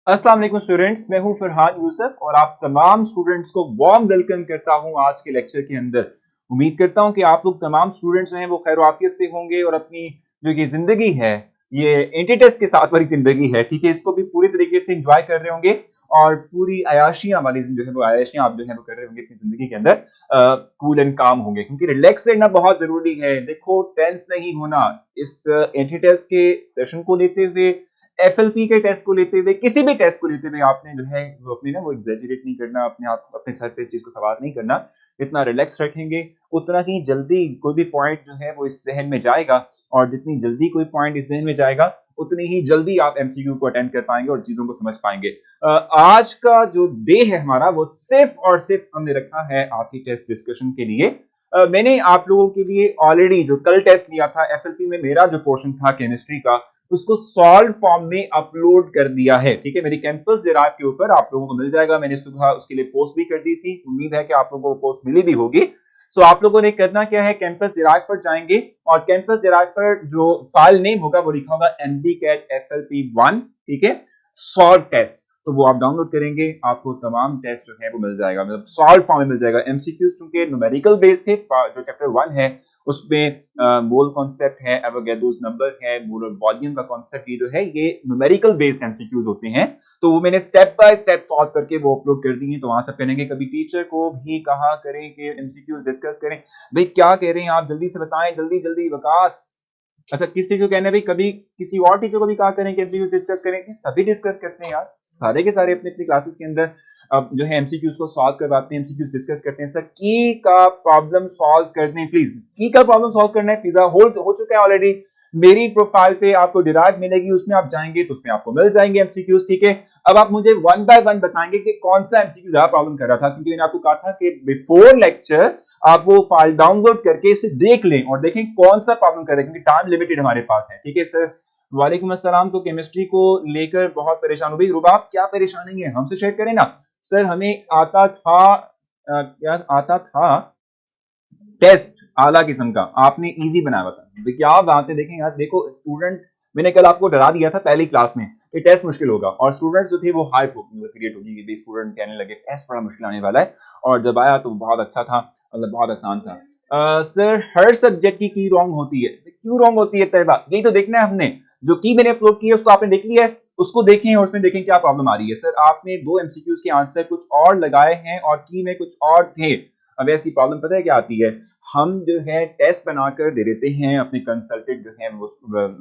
अस्सलाम वालेकुम स्टूडेंट्स, मैं हूं फरहान यूसुफ और आप तमाम स्टूडेंट्स को वार्म वेलकम करता हूं आज के लेक्चर के अंदर। उम्मीद करता हूं कि आप लोग तमाम स्टूडेंट्स जो हैं वो खैर आफियत से होंगे और अपनी जो ये जिंदगी है, ये एंटी टेस्ट के साथ वाली जिंदगी है, ठीक है, इसको भी पूरी तरीके से एंजॉय कर रहे होंगे और पूरी अयाशियां वाली जो है वो अयाशियां आप जो है वो कर रहे होंगे अपनी जिंदगी के अंदर। कूल एंड काम होंगे क्योंकि रिलैक्स रहना बहुत जरूरी है। देखो, टेंस नहीं होना। इस एंटी टेस्ट के सेशन को लेते हुए, एफएलपी के टेस्ट को लेते हुए, किसी भी टेस्ट को लेते हुए आपने जो है वो अपनी ना वो एग्जैजरेट नहीं करना, अपने आप अपने सर पे इस चीज को सवार नहीं करना। जितना रिलैक्स रखेंगे उतना ही जल्दी कोई भी पॉइंट जो है वो इस जहन में जाएगा, और जितनी जल्दी कोई पॉइंट इस जहन में जाएगा उतनी ही जल्दी आप एमसीक्यू को अटेंड कर पाएंगे और चीजों को समझ पाएंगे। आज का जो डे है हमारा वो सिर्फ और सिर्फ हमने रखा है आपकी टेस्ट डिस्कशन के लिए। मैंने आप लोगों के लिए ऑलरेडी जो कल टेस्ट लिया था एफएलपी में, मेरा जो पोर्शन था केमिस्ट्री का, उसको सॉल्व फॉर्म में अपलोड कर दिया है। ठीक है, मेरी कैंपस डिराइव के ऊपर आप लोगों को मिल जाएगा। मैंने सुबह उसके लिए पोस्ट भी कर दी थी, उम्मीद है कि आप लोगों को पोस्ट मिली भी होगी। सो आप लोगों ने करना क्या है, कैंपस डिराइव पर जाएंगे और कैंपस डिराइव पर जो फाइल नेम होगा वो लिखा होगा MDCAT FLP1, ठीक है, सॉल्व टेस्ट। तो वो आप डाउनलोड करेंगे, आपको तमाम टेस्ट जो है वो मिल जाएगा, मतलब सॉल्व फॉर्म में मिल जाएगा। एमसीक्यूज क्योंकि न्यूमेरिकल बेस्ड थे, जो चैप्टर 1 है उसमें मोल कॉन्सेप्ट है, एवोगैड्रोस नंबर है, मोलर वॉल्यूम का कॉन्सेप्ट, ये जो है ये न्यूमेरिकल बेस्ड एमसीक्यूज होते हैं। तो वो मैंने स्टेप बाय स्टेप सॉल्व करके वो अपलोड कर दी है, तो वहां से करेंगे। कभी टीचर को भी कहा करें कि एमसीक्यूज डिस्कस करें। भाई क्या कह रहे हैं आप, जल्दी से बताएं, जल्दी जल्दी वकास। अच्छा, किस टीचर को कहना है भाई, कभी किसी और टीचर को भी कहा करें कि एमसीक्यूज डिस्कस करें। सभी डिस्कस करते हैं यार, सारे के सारे अपनी अपनी क्लासेस के अंदर अब जो है एमसीक्यूज को सॉल्व करवाते हैं, एमसीक्यूज डिस्कस करते हैं। सर की का प्रॉब्लम सॉल्व करने हैं, प्लीज की का प्रॉब्लम सॉल्व करना है। पिज्जा होल्ड हो चुका है ऑलरेडी, मेरी प्रोफाइल पे आपको डिराइव मिलेगी, उसमें आप जाएंगे तो उसमें आपको मिल जाएंगे एमसीक्यूज, ठीक है। अब आप मुझे वन बाय वन बताएंगे कि कौन सा एमसीक्यू ज्यादा प्रॉब्लम कर रहा था, क्योंकि मैंने आपको कहा था कि बिफोर लेक्चर आप वो फाइल डाउनलोड करके इसे देख लें और देखें कौन सा प्रॉब्लम कर रहा है, क्योंकि टाइम लिमिटेड हमारे पास है, ठीक है सर। वालेकुम अस्सलाम। तो केमिस्ट्री को लेकर बहुत परेशान हो गई रुबाब, क्या परेशानी है हमसे शेयर करें ना। सर हमें आता था क्या आता था, टेस्ट आला किस्म का, आपने इजी बनाया था। क्या बात है, देखें यार, देखो स्टूडेंट, मैंने कल आपको डरा दिया था पहली क्लास में कि टेस्ट मुश्किल होगा, और स्टूडेंट्स जो थे वो हाइप क्रिएट होगी कि स्टूडेंट कहने लगे टेस्ट बड़ा मुश्किल आने वाला है, और जब आया तो बहुत अच्छा था, मतलब बहुत आसान था। सर हर सब्जेक्ट की रॉन्ग होती है, क्यों रॉन्ग होती है तैयबा, यही तो देखना है हमने। जो की मैंने अपलोड की है उसको आपने देख लिया है, उसको देखें और उसमें देखें क्या प्रॉब्लम आ रही है। सर आपने दो एमसीक्यूज के आंसर कुछ और लगाए हैं और की में कुछ और थे। अब ऐसी प्रॉब्लम पता है क्या आती है, हम जो है टेस्ट बनाकर दे देते हैं अपने कंसल्टेंट जो है वो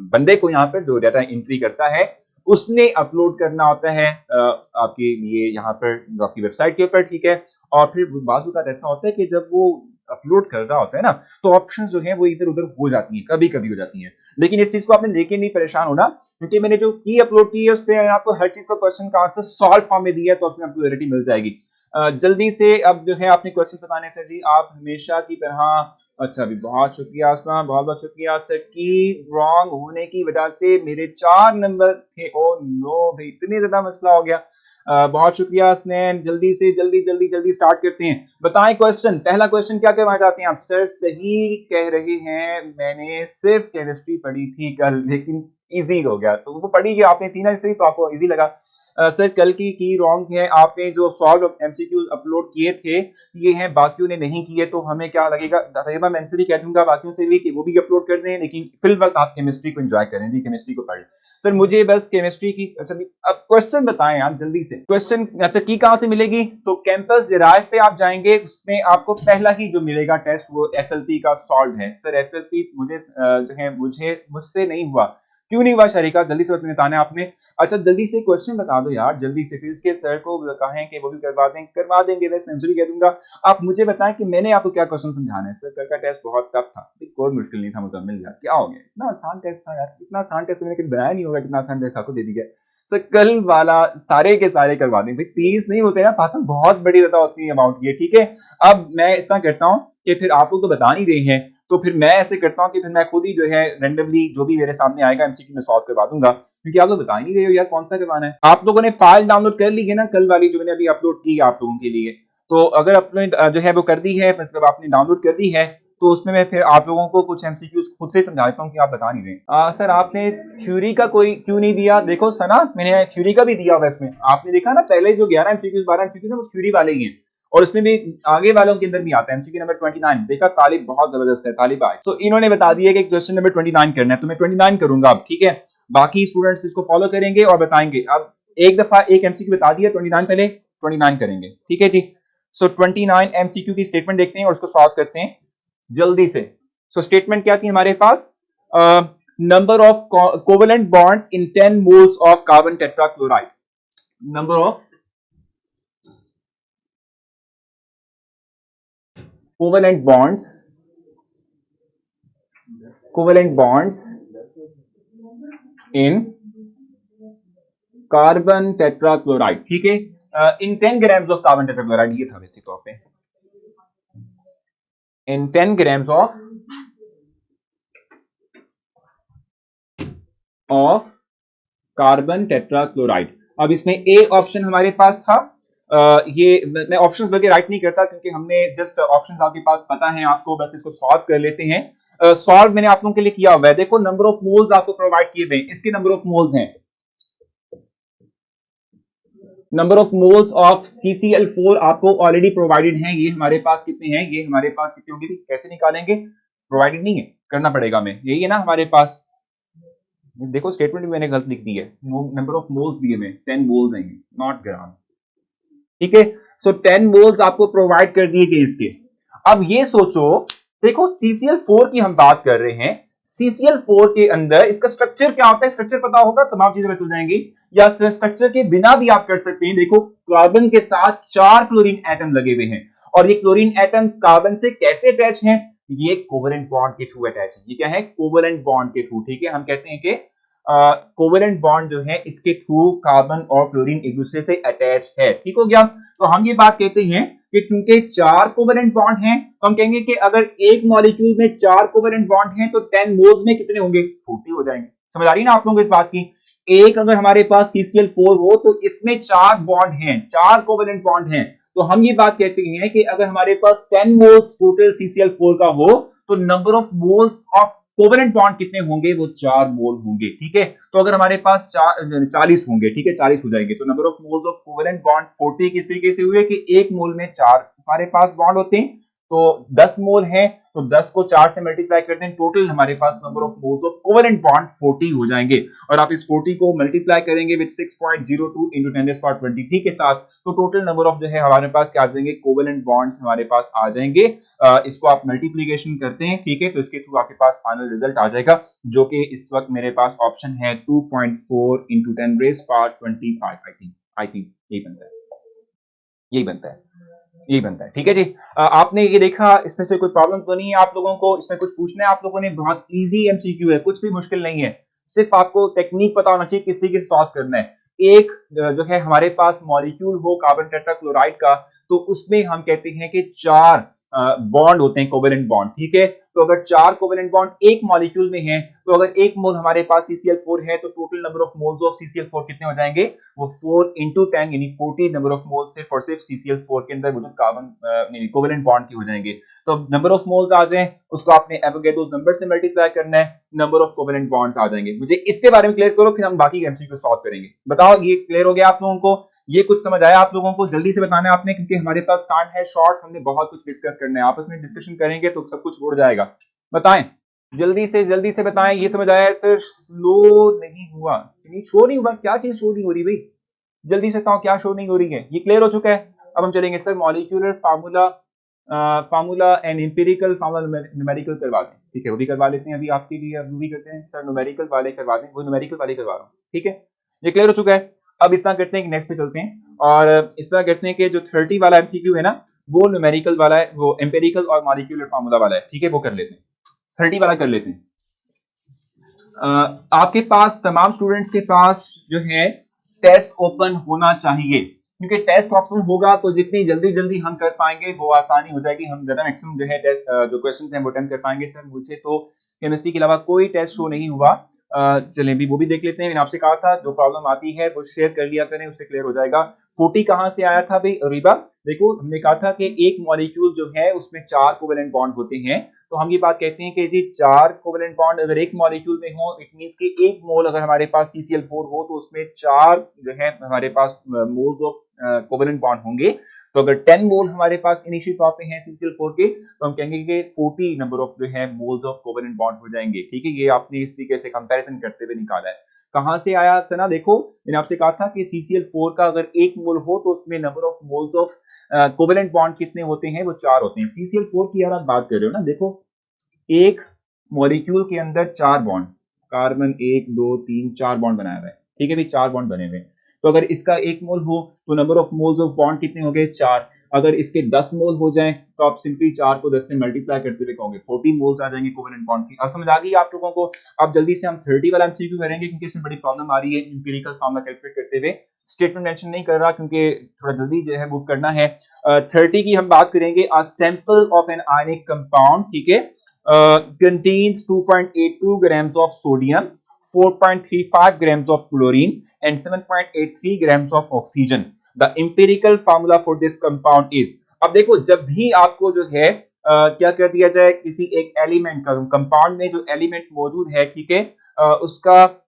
बंदे को, यहाँ पर जो डाटा एंट्री करता है उसने अपलोड करना होता है आपके लिए यहाँ पर आपकी वेबसाइट के ऊपर, ठीक है। और फिर बाजू का ऐसा होता है कि जब वो अपलोड कर रहा होता है ना, तो ऑप्शंस जो है वो इधर उधर हो जाती हैं, कभी कभी हो जाती हैं। लेकिन इस चीज को आपने लेके नहीं परेशान होना, क्योंकि मैंने जो की अपलोड की है उस पर आपको हर चीज का क्वेश्चन का आंसर सॉल्व फॉर्म में दिया है, तो उसमें आपको क्लैरिटी मिल जाएगी। जल्दी से अब जो है आपने क्वेश्चन बताने से जी, आप हमेशा की तरह। अच्छा भी, बहुत शुक्रिया आसमा, बहुत बहुत शुक्रिया सर। की रॉन्ग होने की वजह से मेरे 4 नंबर थे। ओ नो भाई, इतने ज्यादा मसला हो गया। बहुत शुक्रिया स्नैन। जल्दी से जल्दी जल्दी जल्दी स्टार्ट करते हैं। बताएं क्वेश्चन, पहला क्वेश्चन क्या करवाना चाहते हैं आप। सर सही कह रहे हैं, मैंने सिर्फ केमिस्ट्री पढ़ी थी कल, लेकिन इजी हो गया। तो वो पढ़ी आपने थी ना, इसलिए तो आपको इजी लगा। सर कल की रॉन्ग है, आपने जो सॉल्व एमसीक्यूज अपलोड किए थे ये हैं, बाकियों ने नहीं किए, तो हमें क्या लगेगा। तकरीबन मैं इनसे भी कह दूंगा बाकियों से भी कि वो भी अपलोड कर दें, लेकिन फिल वक्त आप केमिस्ट्री को एंजॉय करें जी, केमिस्ट्री को पढ़ें। सर मुझे बस केमिस्ट्री की, अच्छा अब क्वेश्चन बताएं आप जल्दी से। क्वेश्चन अच्छा की कहां से मिलेगी, तो कैंपस डिराइव पे आप जाएंगे, उसमें आपको पहला ही जो मिलेगा टेस्ट वो एफएलपी का सॉल्व है। सर एफएलपी मुझे जो है मुझसे नहीं हुआ, क्यों नहीं हुआ शरीका, जल्दी से बताना है आपने। अच्छा जल्दी से क्वेश्चन बता दो यार, जल्दी से। फिर इसके सर को कहें कि वो भी करवा देंगे, वैसे मैं भी कह दूंगा। आप मुझे बताएं कि मैंने आपको क्या क्वेश्चन समझाना है। सर कल का टेस्ट बहुत टफ था, कोई मुश्किल नहीं था, मुकम्मल यार, क्या हो गया, इतना आसान टेस्ट था यार, इतना आसान टेस्ट मैंने कभी बनाया नहीं होगा, कितना आसान टेस्ट आपको दे दिया। सर कल वाला सारे के सारे करवा दें भाई, 30 नहीं होते ना पास, बहुत बड़ी ज्यादा होती है अमाउंट ये, ठीक है। अब मैं इस तरह करता हूँ कि फिर आप लोग तो बता नहीं रहे हैं, तो फिर मैं ऐसे करता हूँ कि फिर मैं खुद ही जो है रैंडमली जो भी मेरे सामने आएगा एमसीक्यू में सॉल्व करवा दूंगा, क्योंकि आप लोग बता ही नहीं रहे हो यार कौन सा करवाना है। आप लोगों ने फाइल डाउनलोड कर ली है ना कल वाली, जो मैंने अभी अपलोड की आप लोगों के लिए। तो अगर आपने जो है वो कर दी है, मतलब आपने डाउनलोड कर दी है, तो उसमें मैं फिर आप लोगों को कुछ एमसीक्यूज खुद से समझा देता हूँ कि आप बता नहीं रहे। सर आपने थ्योरी का कोई क्यों नहीं दिया? देखो सना, मैंने थ्योरी का भी दिया हुआ इसमें, आपने देखा ना पहले जो 11 एमसीक्यूज 12 एमसीक्यूज है वो थ्योरी वाले ही हैं, और उसमें भी आगे वालों के अंदर भी आता है। एमसीक्यू नंबर 29 देखा, तालिब बहुत जबरदस्त है, तालिब आए। सो इन्होंने बता दिया कि क्वेश्चन नंबर 29 करना है, तो मैं 29 करूंगा अब, ठीक है। बाकी स्टूडेंट्स इसको फॉलो करेंगे और बताएंगे। अब एक दफा एक एमसीक्यू बता दिया, 29 पहले 29 करेंगे, ठीक है जी। सो 29 एमसीक्यू की स्टेटमेंट देखते हैं और उसको सॉल्व करते हैं जल्दी से। सो स्टेटमेंट क्या थी हमारे पास? Number of covalent bonds in 10 moles of carbon tetrachloride, number of covalent bonds in carbon tetrachloride, ठीक है, in 10 grams of carbon tetrachloride, ये था बेसिक तौर पे, in 10 grams of carbon tetrachloride. अब इसमें ए ऑप्शन हमारे पास था, ये मैं ऑप्शंस बल्कि राइट नहीं करता क्योंकि हमने जस्ट ऑप्शंस आपके पास पता है आपको, बस इसको सॉल्व कर लेते हैं। सॉल्व मैंने आप लोगों के लिए किया हुआ है। देखो नंबर ऑफ मोल्स आपको प्रोवाइड किए हुए हैं, इसके नंबर ऑफ मोल्स हैं, number of moles of CCl4 आपको ऑलरेडी प्रोवाइडेड हैं। ये हमारे पास कितने हैं? ये हमारे पास कितने होंगे? कैसे निकालेंगे? प्रोवाइडेड नहीं है, करना पड़ेगा हमें, यही है ना हमारे पास। देखो स्टेटमेंट भी मैंने गलत लिख दी है, नंबर ऑफ मोल्स दिए हुए 10 मोल्स आएंगे, नॉट ग्राम, ठीक है। सो 10 मोल्स आपको प्रोवाइड कर दिए गए इसके। अब ये सोचो, देखो CCl4 की हम बात कर रहे हैं, CCl4 के अंदर इसका स्ट्रक्चर क्या होता है? स्ट्रक्चर पता होगा, तमाम चीजें बता जाएंगी, या स्ट्रक्चर के बिना भी आप कर सकते हैं। देखो कार्बन के साथ 4 क्लोरीन एटम लगे हुए हैं, और ये क्लोरीन एटम कार्बन से कैसे अटैच हैं? ये कोवेलेंट बॉन्ड के थ्रू अटैच है। ये क्या है? कोवेलेंट बॉन्ड के थ्रू, ठीक है। हम कहते हैं कि कोवेलेंट बॉन्ड जो है इसके थ्रू कार्बन और क्लोरीन एक दूसरे से अटैच है, ठीक हो गया। तो हम ये बात कहते हैं कि चूंकि 4 कोवेलेंट बॉन्ड हैं, तो हम कहेंगे कि अगर एक मॉलिक्यूल में 4 कोवेलेंट बॉन्ड हैं तो 10 मोल्स में कितने होंगे? 40 हो जाएंगे। समझ आ रही है ना आप लोगों को इस बात की? एक अगर हमारे पास CCl4 हो तो इसमें 4 बॉन्ड हैं, 4 कोवेलेंट बॉन्ड हैं, तो हम ये बात कहते हैं कि अगर हमारे पास 10 मोल्स टोटल CCl4 का हो तो number of moles of covalent bond कितने होंगे? वो 4 मोल होंगे, ठीक है। तो अगर हमारे पास 40 होंगे, ठीक है, 40 हो जाएंगे, तो number of moles of covalent bond 40 किस तरीके से हुए कि एक मोल में 4 हमारे पास बॉन्ड होते हैं, तो 10 मोल है, तो 10 को 4 से मल्टीप्लाई करते हैं, टोटल हमारे पास number of moles of covalent bond 40 हो जाएंगे। और आप इस 40 को मल्टीप्लाई करेंगे विद 6.02 into 10⁻23 के साथ, तो टोटल नंबर ऑफ जो है हमारे पास क्या आ जाएंगे? कोवेलेंट बॉन्ड्स हमारे पास आ जाएंगे। इसको आप मल्टीप्लीकेशन करते हैं, ठीक है, तो इसके थ्रू आपके पास फाइनल रिजल्ट आ जाएगा, जो कि इस वक्त मेरे पास ऑप्शन है 2.4 into 10⁻25। आई थिंक यही बनता है, यही बनता है, यही बनता है, ठीक है जी। आपने ये देखा, इसमें से कोई प्रॉब्लम तो नहीं है आप लोगों को? इसमें कुछ पूछना है आप लोगों ने? बहुत इजी एमसीक्यू है, कुछ भी मुश्किल नहीं है, सिर्फ आपको टेक्निक पता होना चाहिए किस तरीके से सॉल्व करना है। एक जो है हमारे पास मॉलिक्यूल हो कार्बन टेट्राक्लोराइड का, तो उसमें हम कहते हैं कि 4 बॉन्ड होते हैं, कोवेलेंट बॉन्ड, ठीक है। तो अगर 4 कोवेलेंट बॉन्ड एक मॉलिक्यूल में है, तो अगर एक मोल हमारे पास CCl4 है, तो total number of moles of CCl4 कितने हो जाएंगे? वो 4 into 10 यानी 40 नंबर ऑफ मोल्स सिर्फ और सिर्फ CCl4 के अंदर मौजूद कार्बन कोवेलेंट बॉन्ड की हो जाएंगे। तो नंबर ऑफ मोल्स आ जाए, उसको आपने एवोगैड्रोस नंबर से मल्टीप्लाई करना है, नंबर ऑफ कोवेलेंट बॉन्ड्स आ जाएंगे। मुझे इसके बारे में क्लियर करो, फिर हम बाकी एमसीक्यू सॉल्व करेंगे। बताओ ये क्लियर हो गया आप लोगों को? ये कुछ समझ आया आप लोगों को? जल्दी से बताना है आपने, क्योंकि हमारे पास टाइम है शॉर्ट, हमने बहुत कुछ डिस्कस करना है, आपस में डिस्कशन करेंगे तो सब कुछ उड़ जाएगा। बताएं जल्दी से बताएं, ये समझ आया? सर स्लो नहीं हुआ, शो नहीं हुआ, क्या चीज शो नहीं हो रही भाई? जल्दी से बताओ क्या शो नहीं हो रही है? ये क्लियर हो चुका है? अब हम चलेंगे sir molecular formula and empirical formula numerical करवा दें, ठीक है, वो भी करवा लेते हैं अभी आपके लिए, अभी भी करते हैं सर न्यूमेरिकल वाले करवा दें, वो न्यूमेरिकल वाले करवा रहा हूं, ठीक है, ये क्लियर हो चुका है। अब इस तरह करते हैं कि नेक्स्ट पे चलते हैं, और इस तरह करते हैं कि जो 30 वाला एमसीक्यू है ना, वो न्यूमेरिकल वाला है, वो एम्पिरिकल और मॉलिक्यूलर फार्मूला वाला है, ठीक है, वो कर लेते हैं, 30 वाला कर लेते हैं। आपके पास तमाम स्टूडेंट्स के पास जो है टेस्ट ओपन होना चाहिए, क्योंकि टेस्ट ओपन होगा तो जितनी जल्दी हम कर पाएंगे वो आसानी हो जाएगी, हम ज्यादा मैक्सिमम जो है टेस्ट जो क्वेश्चंस हैं वो अटेम्प्ट कर पाएंगे। सर मुझे तो केमिस्ट्री के अलावा कोई टेस्ट शो नहीं हुआ, चलें भी वो भी देख लेते हैं। मैंने आपसे कहा था जो प्रॉब्लम आती है वो शेयर कर लिया करें, उससे क्लियर हो जाएगा। 40 कहां से आया था भाई रीबा? देखो हमने कहा था कि एक मॉलिक्यूल जो है उसमें 4 कोवेलेंट बॉन्ड होते हैं, तो हम ये बात कहते हैं कि जी 4 कोवेलेंट बॉन्ड अगर एक मॉलिक्यूल में हो, इट मींस कि 1 मोल अगर हमारे पास CCl4 हो तो उसमें 4 जो है हमारे पास मोल्स ऑफ कोवेलेंट बॉन्ड होंगे। तो अगर 10 मोल हमारे पास इनिशियल तौर पे हैं CCl4 के, तो हम कहेंगे कि 40 नंबर ऑफ जो है मोल्स ऑफ कोवेलेंट बॉन्ड हो जाएंगे। ठीक है, ये आपने इस तरीके से कंपैरिजन करते हुए निकाला है। कहां से आया सना? देखो मैंने आपसे कहा था कि CCl4 का अगर 1 मोल हो तो उसमें number of moles of covalent bond कितने होते हैं? वो 4 होते हैं। CCl4 की यार आप बात कर रहे हो ना, देखो एक मॉलिक्यूल के अंदर 4 बॉन्ड, कार्बन 1 2 3 4 बॉन्ड बनाया हुआ है। ठीक है भाई, 4 बॉन्ड बने हुए हैं। तो अगर इसका 1 मोल हो तो number of moles of bond कितने हो गए? 4। अगर इसके 10 मोल हो जाएं तो आप सिंपली 4 को 10 से मल्टीप्लाई करते हुए कहोगे 40 मोल्स आ जाएंगे कोवेलेंट बॉन्ड की। अब समझ आ गई आप लोगों को? अब जल्दी से हम 30 वाला एमसीक्यू करेंगे क्योंकि इसमें बड़ी प्रॉब्लम आ रही है एम्पिरिकल फार्मूला कैलकुलेट करते हुए। स्टेटमेंट मेंशन नहीं कर रहा क्योंकि थोड़ा जल्दी जो है मूव करना है। 30 की हम बात करेंगे। A sample of an ionic compound, ठीक है, contains 2.82 grams of sodium, 4.35 grams of chlorine and 7.83 grams of oxygen. The empirical formula for this compound is, अब देखो जब भी आपको जो है क्या कर दिया जाए किसी एक एलिमेंट का, कंपाउंड में जो एलिमेंट मौजूद है, ठीक है, उसका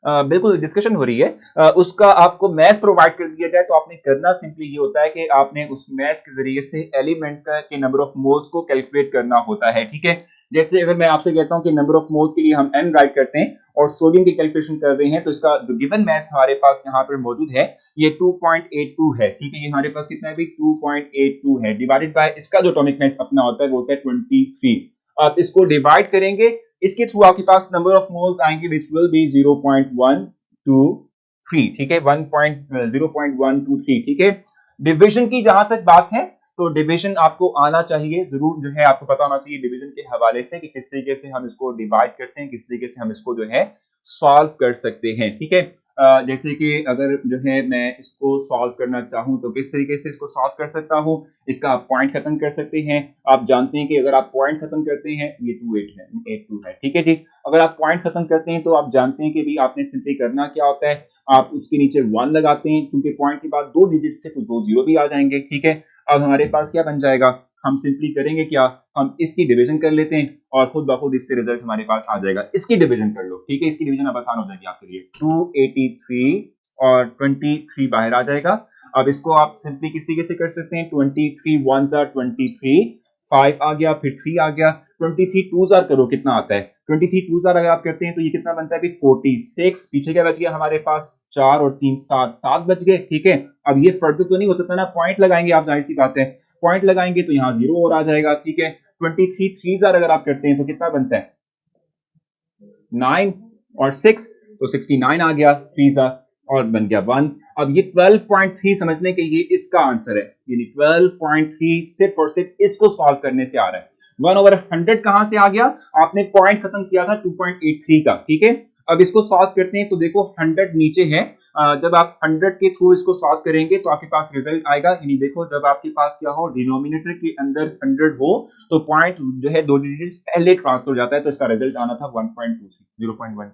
बिल्कुल डिस्कशन हो रही है, उसका आपको मैथ प्रोवाइड कर दिया जाए तो आपने करना सिंपली ये होता है कि आपने उस मैथ के जरिए से एलिमेंट का के नंबर ऑफ मोल्स को कैलकुलेट करना होता है। ठीक है, जैसे अगर मैं आपसे कहता हूं कि नंबर ऑफ मोल्स के लिए हम n राइट करते हैं और सोडियम की कैलकुलेशन कर रहे हैं, तो इसका जो गिवन मैथ हमारे पास यहाँ पर मौजूद है ये 2.82 है। ठीक है, ये हमारे पास कितना है भाई? 2.82 है, डिवाइडेड बाय इसका जो एटॉमिक मास अपना होता है वो होता है 23। आप इसको डिवाइड करेंगे, इसके थ्रू आपके पास नंबर ऑफ मोल्स आएंगे विच विल बी 0.123। ठीक है, 0.123। ठीक है, डिवीजन की जहां तक बात है तो डिवीजन आपको आना चाहिए, जरूर जो है आपको पता होना चाहिए डिवीजन के हवाले से कि किस तरीके से हम इसको डिवाइड करते हैं, किस तरीके से हम इसको जो है सॉल्व कर सकते हैं। ठीक है, जैसे कि अगर जो है मैं इसको सॉल्व करना चाहूं तो किस तरीके से इसको सॉल्व कर सकता हूं, इसका आप पॉइंट खत्म कर सकते हैं। आप जानते हैं कि अगर आप पॉइंट खत्म करते हैं, ये 28 है, 82 है। ठीक है जी, अगर आप पॉइंट खत्म करते हैं तो आप जानते हैं कि भी आपने सिंपली करना क्या होता है, आप उसके नीचे 1 लगाते हैं, चूंकि पॉइंट के बाद 2 डिजिट से तो 2 जीरो भी आ जाएंगे। ठीक है, अब हमारे पास क्या बन जाएगा, हम सिंपली करेंगे क्या, हम इसकी डिवीजन कर लेते हैं और खुद ब खुद इससे रिजल्ट हमारे पास आ जाएगा। इसकी डिवीजन कर लो। ठीक है, इसकी डिवीजन अब आसान हो जाएगी आपके लिए। 283 और 23 बाहर आ जाएगा। अब इसको आप सिंपली किस तरीके से कर सकते हैं, 23 1s are 23, 5 आ गया, फिर 3 आ गया, 23 2s are करो कितना आता है, 23 2s are अगर आप करते हैं तो ये कितना बनता है 46। पीछे क्या बच गया हमारे पास, 4 और 3 7, 7 बच गए। ठीक है, अब ये फर्दर तो नहीं हो सकता ना, पॉइंट लगाएंगे आप, जाहिर सी बात है पॉइंट लगाएंगे तो यहाँ 0 और आ जाएगा। ठीक है, 23 3s are अगर आप करते हैं तो कितना बनता है 9 और 6, तो 69 आ गया, 3s are और बन गया 1। अब ये 12.3 समझने के ये इसका आंसर है, यानी 12.3 सिर्फ और सिर्फ इसको सॉल्व करने से आ रहा है। 1/100 कहां से आ गया, आपने पॉइंट खत्म किया था 2.83 का। ठीक है, अब इसको सॉल्व करते हैं तो देखो 100 नीचे है, जब आप 100 के थ्रू इसको सॉल्व करेंगे तो आपके पास रिजल्ट आएगा, यानी देखो जब आपके पास क्या हो, डिनोमिनेटर के अंदर 100 हो तो पॉइंट जो है 2 डिजिट्स पहले ट्रांसफर हो जाता है, तो इसका रिजल्ट आना था 0.123।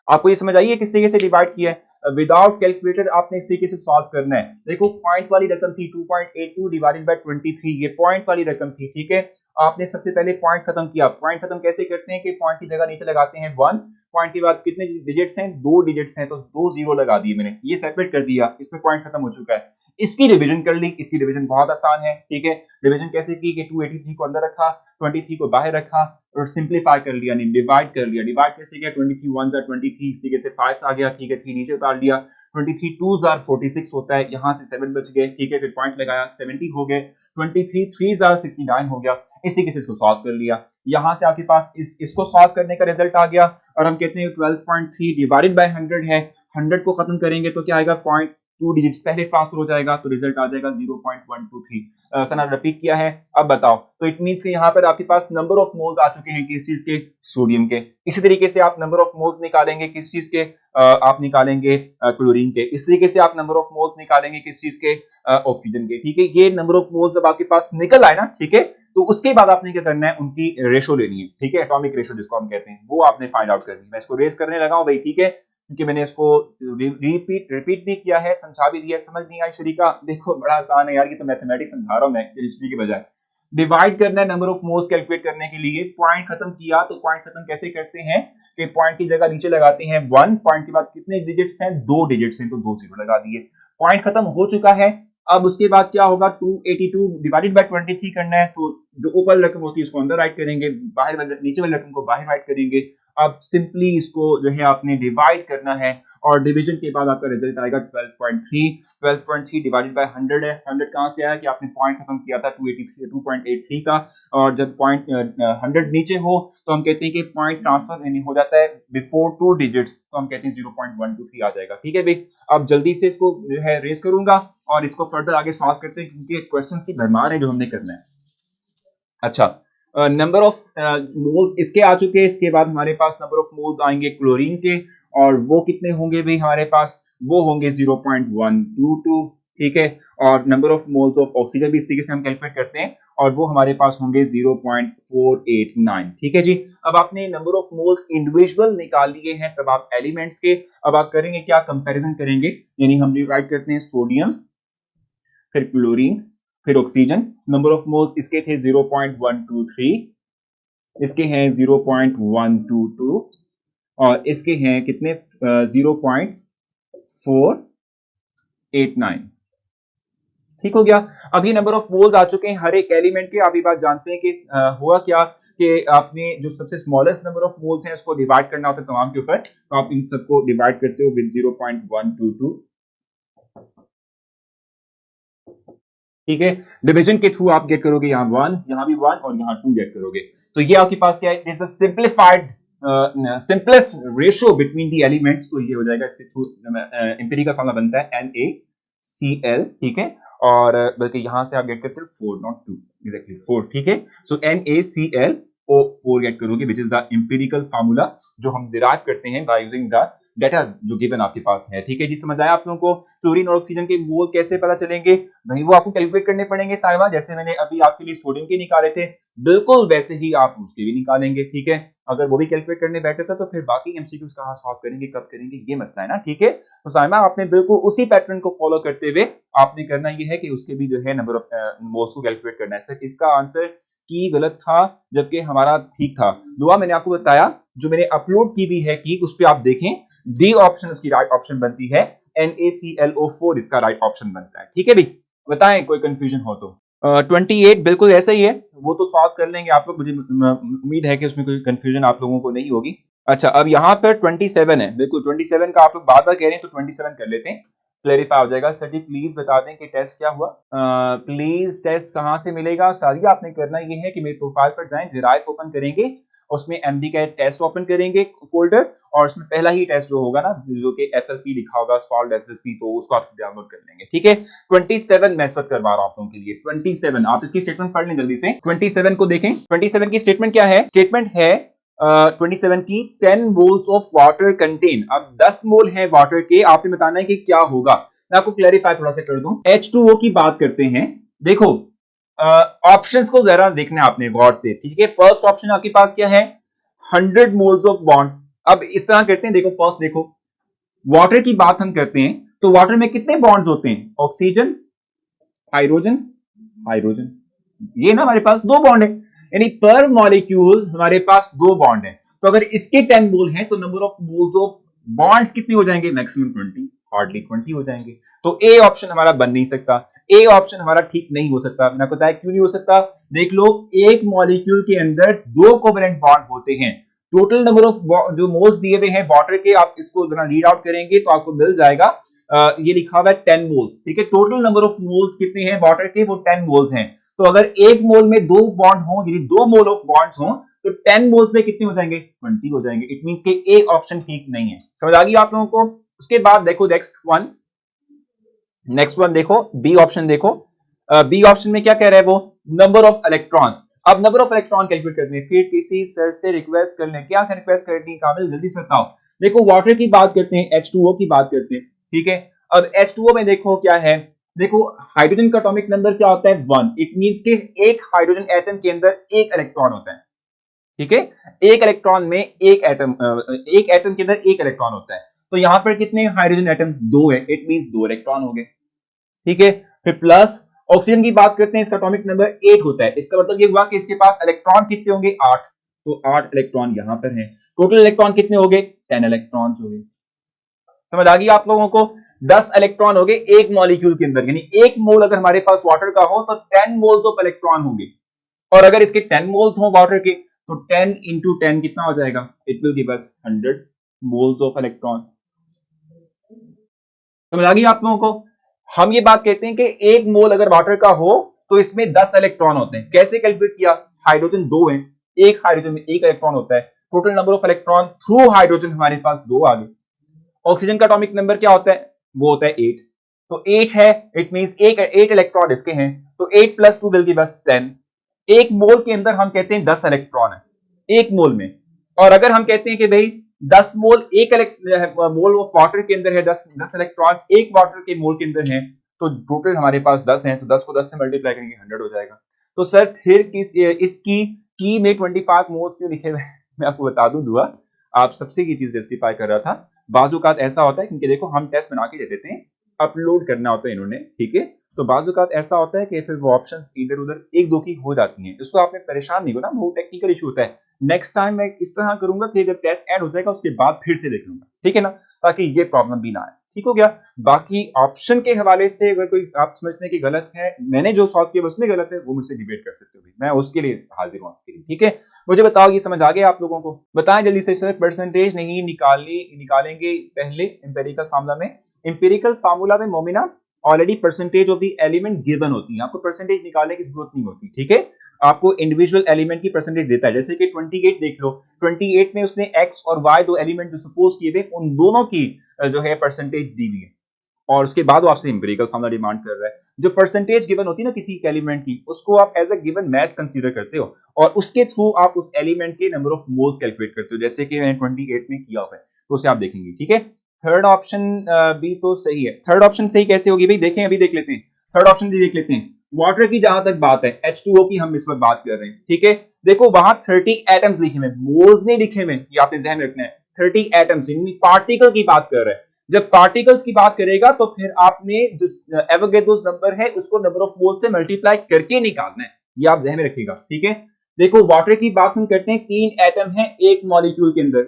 आपको ये समझ आई है किस तरीके से डिवाइड किया है? विदाउट कैलकुलेटर आपने इस तरीके से सॉल्व करना है। देखो पॉइंट वाली रकम थी 2.82 डिवाइडेड बाय 23, ये पॉइंट वाली रकम थी। ठीक है, आपने सबसे पहले पॉइंट खत्म किया। पॉइंट खत्म कैसे करते हैं कि पॉइंट की जगह नीचे लगाते हैं 1, पॉइंट के बाद कितने डिजिट्स हैं, 2 डिजिट्स हैं, तो 2 जीरो लगा दिए मैंने, ये सेपरेट कर दिया, इसमें पॉइंट खत्म हो चुका है। इसकी डिवीजन कर ली, इसकी डिवीजन बहुत आसान है। ठीक है, डिवीजन कैसे की कि 283 को अंदर रखा, 23 को बाहर रखा और सिंपलीफाई कर लिया, यानी डिवाइड कर लिया। डिवाइड कैसे किया, 23 1s are 23, इस तरीके से 5 आ गया। ठीक है, 3 नीचे उतार लिया, 23 2s are 46 होता है, यहां से 7 बच गए। ठीक है, फिर पॉइंट लगाया, 70 हो गए, 23 3s are 69 हो गया। इस तरीके से इसको सॉल्व कर लिया। यहां से आपके पास इसको सॉल्व करने का रिजल्ट आ गया और हम कहते हैं 12.3 डिवाइडेड बाय 100 है, 100 को खत्म करेंगे तो क्या आएगा, पॉइंट 2 डिजिट्स पहले ट्रांसफर हो जाएगा, तो रिजल्ट आ जाएगा 0.123। सना रिपीट किया है, अब बताओ, तो इट मींस कि यहाँ पर आपके पास नंबर ऑफ मोल्स आ चुके हैं किस चीज के, सोडियम के। इसी तरीके से आप नंबर ऑफ मोल्स निकालेंगे किस चीज के, आप निकालेंगे क्लोरीन के। इस तरीके से आप नंबर ऑफ मोल्स निकालेंगे किस चीज के, ऑक्सीजन के। ठीक है, ये नंबर ऑफ मोल्स अब आपके पास निकल आए ना। ठीक है, तो उसके बाद आपने क्या करना है, उनकी रेशो लेनी है, ठीक है, एटॉमिक रेशो जिसको हम कहते हैं, वो आपने फाइंड आउट करनी है। मैं इसको रेस करने लगा हूं भाई, ठीक है, क्योंकि मैंने इसको रिपीट भी किया है, समझा भी दिया, समझ नहीं आई शरीका, देखो बड़ा आसान है यार, ये तो मैथमेटिक्स समझा रहा हूं मैं हिस्ट्री के बजाय। डिवाइड करना है नंबर ऑफ मोल्स कैलकुलेट करने के लिए, पॉइंट खत्म किया तो पॉइंट खत्म कैसे करते हैं कि पॉइंट की जगह नीचे लगाते हैं 1, पॉइंट के बाद कितने डिजिट्स हैं, 2 डिजिट्स हैं, तो 2 जीरो लगा दिए, पॉइंट खत्म हो चुका है। अब उसके बाद क्या होगा, 282 डिवाइडेड बाय 23 करना है, तो जो ऊपर रकम होती है उसको अंदर राइट करेंगे, बाहर वाले नीचे वाली रकम को बाहर राइट करेंगे। अब सिंपली इसको जो है आपने डिवाइड करना है और डिवीजन के बाद आपका रिजल्ट आएगा 12.3। 12.3 डिवाइडेड बाय 100 है, 100 कहां से आया कि आपने पॉइंट खत्म किया था 283 का, और जब पॉइंट 100 नीचे हो तो हम कहते हैं कि पॉइंट ट्रांसफर यानी हो जाता है बिफोर 2 डिजिट्स, तो हम कहते हैं 0.123 आ जाएगा, ठीक है भाई। अब जल्दी से इसको जो है रेस करूंगा और इसको फर्दर आगे सॉल्व करते हैं, क्योंकि क्वेश्चंस की भरमार है जो हमने करना है। अच्छा, नंबर ऑफ मोल्स इसके आ चुके हैं, इसके बाद हमारे पास नंबर ऑफ मोल्स आएंगे क्लोरीन के, और वो कितने होंगे भाई हमारे पास, वो होंगे 0.122, ठीक है, और number of moles of oxygen भी इस तरीके से हम कैलकुलेट करते हैं, और वो हमारे पास होंगे 0.489, ठीक है जी। अब आपने नंबर ऑफ मोल्स इंडिविजुअल निकाल लिए हैं, तब आप एलिमेंट्स के अब आप करेंगे क्या, कंपैरिजन करेंगे, यानी हम डिवाइड करते हैं सोडियम, फिर क्लोरीन, फिर ऑक्सीजन, नंबर ऑफ मोल्स इसके थे 0.123, इसके हैं 0.122, और इसके हैं कितने 0.489, ठीक हो गया। अब ये नंबर ऑफ मोल्स आ चुके हैं हर एक एलिमेंट के। आप ये बात जानते हैं कि हुआ क्या कि आपने जो सबसे स्मॉलेस्ट नंबर ऑफ मोल्स हैं उसको डिवाइड करना होता है तमाम के ऊपर, तो आप इन सबको डिवाइड करते हो विद 0.122, ठीक है, डिवीजन के थ्रू आप गेट करोगे, यहाँ 1, यहाँ भी 1 और यहाँ 2 गेट करोगे, तो ये आपके पास क्या है, it is the simplified simplest ratio between the elements, तो ये हो जाएगा, इससे थ्रू एम्पिरिकल फॉर्मूला बनता है NaCl, ठीक है, और बल्कि यहां से आप गेट करते हो 4 नॉट 2, एग्जैक्टली 4, ठीक है, सो NaClO4 गेट करोगे, which is the empirical formula जो हम डिराइव करते हैं बाय यूजिंग द डेटा जो गिवन आपके पास है, ठीक है जी। समझ आया आप लोगों को। क्लोरीन और ऑक्सीजन के मोल कैसे पता चलेंगे भाई, वो आपको कैलकुलेट करने पड़ेंगे साहिबा, जैसे मैंने अभी आपके लिए सोडियम के निकाले थे, बिल्कुल वैसे ही आप उसके भी निकालेंगे, ठीक है। अगर वो भी कैलकुलेट करने बैठे था तो फिर बाकी एमसीक्यूज कहां सॉल्व करेंगे, कब करेंगे, ये मसला है ना, ठीक है। तो साहिबा आपने बिल्कुल उसी पैटर्न को फॉलो करते हुए आपने करना ये है कि उसके भी जो है नंबर ऑफ मोल्स को कैलकुलेट करना है। सर इसका आंसर की गलत था, जबकि हमारा ठीक था। दुआ मैंने आपको बताया, जो मैंने अपलोड की भी है की, उस पर आप देखें, डी ऑप्शन उसकी राइट ऑप्शन बनती है, NaClO4 इसका राइट ऑप्शन बनता है, ठीक है भाई। बताएं कोई कंफ्यूजन हो तो। 28 बिल्कुल ऐसा ही है, वो तो सॉल्व कर लेंगे आप लोग, मुझे उम्मीद है कि उसमें कोई कंफ्यूजन आप लोगों को नहीं होगी। अच्छा, अब यहाँ पर 27 है, बिल्कुल 27 का आप लोग बार बार कह रहे हैं, तो 27 कर लेते हैं, क्लेरिफाई हो जाएगा। सर जी प्लीज बता दें कि टेस्ट क्या हुआ, प्लीज टेस्ट कहां से मिलेगा। सारी आपने करना ये है कि मेरे प्रोफाइल पर जाएं, जिराइफ ओपन करेंगे, उसमें MDCAT टेस्ट ओपन करेंगे फोल्डर, और उसमें पहला ही टेस्ट जो होगा ना, जो कि FLP लिखा होगा, सॉल्व FLP, तो उसको आप डाउनलोड कर लेंगे, ठीक है। 27 मैं इस वक्त करवा रहा हूं आप लोगों के लिए। 27 आप इसकी स्टेटमेंट पढ़ लें जल्दी से, 27 को देखें। 27 की स्टेटमेंट क्या है, स्टेटमेंट है 27 की 10 मोल्स ऑफ वाटर कंटेन। अब 10 मोल है वाटर के, आपने बताना है कि क्या होगा। मैं आपको क्लैरिफाई थोड़ा सा कर दूं, H2O की बात करते हैं। देखो ऑप्शंस को जरा देखना है आपने गौर से, ठीक है। फर्स्ट ऑप्शन आपके पास क्या है, 100 मोल्स ऑफ बॉन्ड। अब इस तरह करते हैं, देखो फर्स्ट देखो, वाटर की बात हम करते हैं तो वाटर में कितने बॉन्ड्स होते हैं, ऑक्सीजन, हाइड्रोजन, हाइड्रोजन, ये ना हमारे पास 2 बॉन्ड है, यानी पर मॉलिक्यूल हमारे पास 2 बॉन्ड है। तो अगर इसके 10 मोल हैं तो number of moles of bonds कितने हो जाएंगे, मैक्सिमम 20, हार्डली 20 हो जाएंगे। तो ए ऑप्शन हमारा बन नहीं सकता, ए ऑप्शन हमारा ठीक नहीं हो सकता। मैंने आपको बताया क्यों नहीं हो सकता, देख लो, एक मॉलिक्यूल के अंदर 2 कोवेलेंट बॉन्ड होते हैं। टोटल नंबर ऑफ जो मोल्स दिए हुए हैं वाटर के, आप इसको जरा रीड आउट करेंगे तो आपको मिल जाएगा, ये लिखा हुआ है 10 मोल्स, ठीक है। टोटल नंबर ऑफ मोल्स कितने हैं वाटर के, वो 10 मोल्स हैं। तो अगर एक मोल में 2 बॉन्ड हो, यानी 2 मोल ऑफ बॉन्ड्स हो, तो 10 मोल्स में कितने हो जाएंगे, 20 हो जाएंगे। इट मींस कि ए ऑप्शन ठीक नहीं है। समझ आ गई आप लोगों को। उसके बाद देखो नेक्स्ट वन देखो, बी ऑप्शन देखो। बी ऑप्शन में क्या कह रहा है वो, नंबर ऑफ इलेक्ट्रॉन्स। अब नंबर ऑफ इलेक्ट्रॉन कैलकुलेट करते हैं, फिर किसी सर से रिक्वेस्ट कर लें, क्या रिक्वेस्ट करनी है काबिल, जल्दी से बताओ। देखो वाटर की बात करते हैं, H2O की बात करते हैं, ठीक है। अब H2O में देखो क्या है, देखो हाइड्रोजन का एटॉमिक नंबर क्या होता है 1। इट मींस कि एक हाइड्रोजन एटम के अंदर एक इलेक्ट्रॉन होता है, ठीक है। एक इलेक्ट्रॉन में एक एटम, एक एटम के अंदर एक इलेक्ट्रॉन होता है। तो यहां पर कितने हाइड्रोजन एटम, 2 है। इट मींस 2 इलेक्ट्रॉन हो गए, ठीक है। फिर प्लस ऑक्सीजन की बात करते हैं, इसका एटॉमिक नंबर 8 होता है। इसका मतलब ये हुआ कि इसके पास इलेक्ट्रॉन कितने होंगे, 8। तो 8 इलेक्ट्रॉन यहां पर हैं। टोटल इलेक्ट्रॉन कितने हो गए, 10 इलेक्ट्रॉन हो गए। समझ आ गई आप लोगों को। 10 इलेक्ट्रॉन हो गए एक मॉलिक्यूल के अंदर, यानी एक मोल अगर हमारे पास वाटर का हो तो 10 मोल्स ऑफ इलेक्ट्रॉन होंगे। और अगर इसके 10 मोल्स हो वाटर के तो 10 इंटू 10 कितना हो जाएगा, it will give us 100 moles of electron. समझ आ गई आप लोगों को। हम ये बात कहते हैं कि एक मोल अगर वाटर का हो तो इसमें 10 इलेक्ट्रॉन होते हैं। कैसे कैलकुलेट किया, हाइड्रोजन 2 है, एक हाइड्रोजन में एक इलेक्ट्रॉन होता है। Total number of electron through hydrogen हमारे पास 2 आ गए। ऑक्सीजन का एटॉमिक नंबर क्या होता है, वो होता है 8। तो 8 है, इट मींस 8 इलेक्ट्रॉन इसके हैं। तो 8 प्लस 2 विल गिव अस 10। एक मोल के अंदर हम कहते हैं 10 इलेक्ट्रॉन है एक मोल में। और अगर हम कहते हैं कि भाई 10 मोल एक मोल ऑफ वाटर के अंदर है, 10 इलेक्ट्रॉन्स एक वाटर के मोल के अंदर है, तो टोटल हमारे पास 10 है। तो 10 को 10 से मल्टीप्लाई करेंगे 100 हो जाएगा। तो सर फिर इसकी की में 25 मोल्स क्यों लिखे हुए मैं आपको बता दूं दुआ, आप सबसे ये चीज जस्टिफाई कर रहा था। बाजुकात ऐसा होता है क्योंकि देखो हम टेस्ट बना के दे देते हैं, अपलोड करना होता है इन्होंने, ठीक है। तो बाजुकात ऐसा होता है कि फिर वो ऑप्शंस इधर उधर एक दो की हो जाती हैं। इसको आपने परेशान नहीं होना, वो टेक्निकल इशू होता है। नेक्स्ट टाइम मैं इस तरह करूंगा कि जब टेस्ट ऐड हो जाएगा उसके बाद फिर से देख लूंगा, ठीक है ना, ताकि ये प्रॉब्लम भी ना आए। ठीक हो गया। बाकी ऑप्शन के हवाले से अगर कोई आप समझते हैं कि गलत है, मैंने जो सॉल्व किया उसमें गलत है, वो मुझसे डिबेट कर सकते हो, मैं उसके लिए हाजिर हूं आपके लिए, ठीक है। मुझे बताओ ये समझ आ गया आप लोगों को, बताएं जल्दी से सर। परसेंटेज नहीं निकालेंगे पहले इंपेरिकल फार्मूला में। इंपेरिकल फार्मूला में Momina already percentage of the element given होती है, आपको परसेंटेज निकालने की जरूरत नहीं होती, ठीक है। आपको इंडिविजुअल एलिमेंट की परसेंटेज देता है। जैसे कि 28 देख लो, 28 में उसने x और y दो एलिमेंट जो सपोज किए थे उन दोनों की जो है परसेंटेज दी हुई है, और उसके बाद वो आपसे इंपेरिकल फार्मूला डिमांड कर रहा है। जो परसेंटेज गिवन होती है ना किसी एलिमेंट की, उसको आप as a given math consider करते हो और उसके थ्रू आप उस एलिमेंट के नंबर ऑफ मोल्स कैलकुलेट करते हो, जैसे कि मैंने 28 में किया हुआ है, तो उसे आप देखेंगे, ठीक है। थर्ड ऑप्शन भी तो सही है। थर्ड ऑप्शन सही कैसे होगी भाई, देखें अभी देख लेते हैं। थर्ड ऑप्शन भी देख लेते हैं। वाटर की जहां तक बात है, H2O की हम इस पर बात कर रहे हैं, ठीक है। देखो वहां 30 एटम्स लिखे हुए, मोल्स नहीं लिखे हुए, ये आपने ध्यान रखना है। 30 एटम्स यानी पार्टिकल की बात कर रहे हैं। जब पार्टिकल्स की बात करेगा तो फिर आपने जो एवोगैड्रोस नंबर है उसको नंबर ऑफ मोल से मल्टीप्लाई करके निकालना है, ये आप ध्यान में रखिएगा, ठीक है। देखो वाटर की बात हम करते हैं, 3 एटम है एक मॉलिक्यूल के अंदर,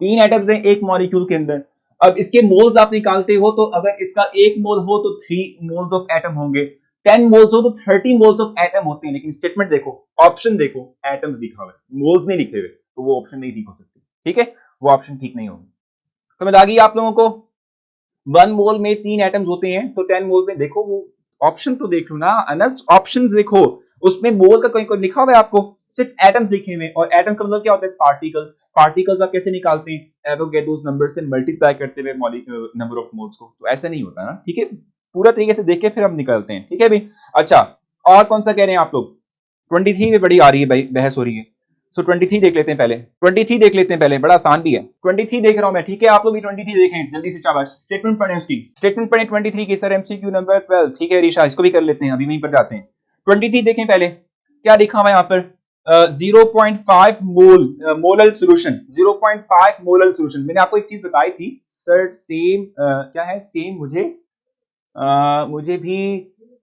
3 एटम्स हैं एक मॉलिक्यूल के अंदर। अब इसके मोल्स आप निकालते हो तो अगर इसका 1 मोल हो तो 3 मोल्स ऑफ एटम होंगे, 10 मोल्स हो तो 30 मोल्स ऑफ एटम होते हैं। लेकिन स्टेटमेंट देखो, ऑप्शन देखो, एटम्स लिखा हुआ है, मोल्स नहीं लिखे हुए, तो वो ऑप्शन नहीं ठीक हो सकती, ठीक है, वो ऑप्शन ठीक नहीं होगी। समझ आ गई आप लोगों को। 1 मोल में 3 एटम्स होते हैं, तो 10 मोल में देखो वो ऑप्शन तो देख लो ना अनस, ऑप्शंस देखो, उसमें मोल का कोई लिखा हुआ है आपको, सिर्फ एटम्स लिखे हुए, और एटम का मतलब क्या होता है, पार्टिकल। पार्टिकल्स आप कैसे निकालते हैं, एवोगैड्रोस नंबर से मल्टीप्लाई करते हुए नंबर ऑफ मोल्स को, तो ऐसा नहीं होता ना, ठीक है। पूरा तरीके से देख के फिर हम निकालते हैं, ठीक है भाई। अच्छा और कौन सा कह रहे हैं आप लोग, 23 में बड़ी आ रही है भाई, बहस हो रही है। सो 23 देख लेते हैं पहले, 23 देख लेते हैं पहले, बड़ा आसान भी है। 23 देख रहा हूं मैं, ठीक है, आप लोग भी 23 देखें जल्दी से, शाबाश। स्टेटमेंट पढ़ें उसकी, स्टेटमेंट पढ़ें 23 की। सर एमसीक्यू नंबर 12, ठीक है ऋषा, इसको भी कर लेते हैं, अभी वहीं पर जाते हैं। 23 देखें पहले, क्या लिखा हुआ है यहाँ पर, 0.5 मोलल सोल्यूशन, 0.5 मोलल सोल्यूशन। मैंने आपको एक चीज बताई थी सर, सेम क्या है, सेम मुझे भी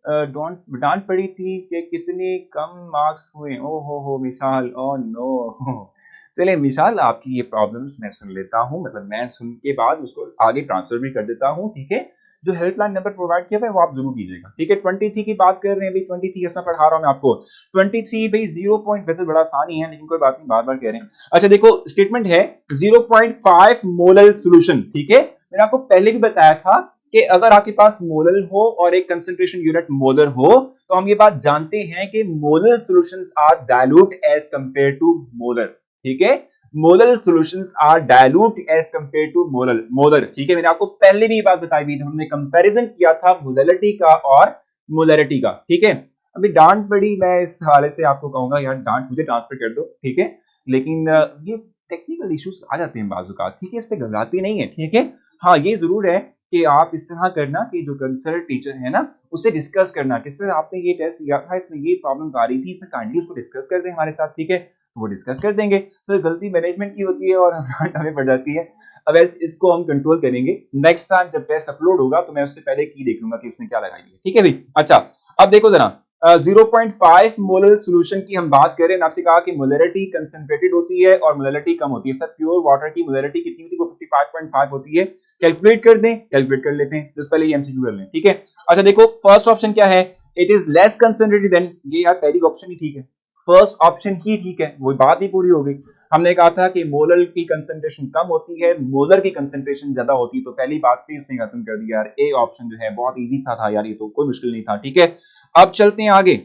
डांट पड़ी थी कि कितने कम मार्क्स हुए। ओ हो मिसाल, ओ नो चलिए मिसाल, आपकी ये प्रॉब्लम्स मैं सुन लेता हूँ, मतलब मैं सुन के बाद उसको आगे ट्रांसफर भी कर देता हूँ, ठीक है। जो हेल्पलाइन नंबर प्रोवाइड किया हुआ है वो आप जरूर कीजिएगा, ठीक है। 23 की बात कर रहे हैं भाई, 23 इसमें पढ़ा रहा हूँ मैं आपको। 23 भाई 0 पॉइंट, वैसे बड़ा आसान ही है लेकिन कोई बात नहीं, बार बार कह रहे हैं। अच्छा देखो स्टेटमेंट है 0.5 मोलल सोल्यूशन, ठीक है। मैंने आपको पहले भी बताया था कि अगर आपके पास मोलल हो और एक कंसंट्रेशन यूनिट मोलर हो, तो हम ये बात जानते हैं कि molal solutions are dilute as compare to molar, ठीक है। Molal solutions are dilute as compare to molar, ठीक है। मैंने आपको पहले भी ये बात बताई थी, हमने कंपैरिजन किया था मोलैलिटी का और मोलैरिटी का, ठीक है। अभी डांट पड़ी, मैं इस हवाले से आपको कहूंगा यार डांट मुझे ट्रांसफर कर दो, ठीक है। लेकिन ये टेक्निकल इश्यूज आ जाते हैं बाजू का, ठीक है, इस पे घबराती नहीं है, ठीक है। हाँ ये जरूर है कि आप इस तरह करना कि जो कंसर्न टीचर है ना उससे डिस्कस करना कि सर आपने ये टेस्ट दिया था, इसमें ये प्रॉब्लम आ रही थी, सर काइंडली उसको डिस्कस कर दें हमारे साथ, ठीक है? तो वो डिस्कस कर देंगे। सर गलती मैनेजमेंट की होती है और हमें पड़ जाती है। अब इसको हम कंट्रोल करेंगे। नेक्स्ट टाइम जब टेस्ट अपलोड होगा तो मैं उससे पहले की देख लूंगा कि उसने क्या लगाई है, ठीक है भाई? अच्छा, अब देखो जरा 0.5 मोलर सॉल्यूशन की हम बात करें। आपसे कहा कि मोलरिटी कंसंट्रेटेड होती है और मोलरिटी कम होती है। सर प्योर वाटर की मोलरिटी कितनी होती है? वो 55.5 होती है। कैलकुलेट कर दें, कैलकुलेट कर लेते हैं, तो पहले ये एमसीक्यू कर लें, ठीक है? अच्छा देखो, फर्स्ट ऑप्शन क्या है? It is less concentrated then, ये यार पहली ऑप्शन ही ठीक है, फर्स्ट ऑप्शन ही ठीक है, वो बात ही पूरी हो गई। हमने कहा था कि मोलर की कंसंट्रेशन कम होती है, मोलर की कंसंट्रेशन ज्यादा होती है, तो पहली बात पे इसने खत्म कर दिया यार। ए ऑप्शन जो है बहुत इजी सा था यार, ये तो कोई मुश्किल नहीं था, ठीक है? अब चलते हैं आगे,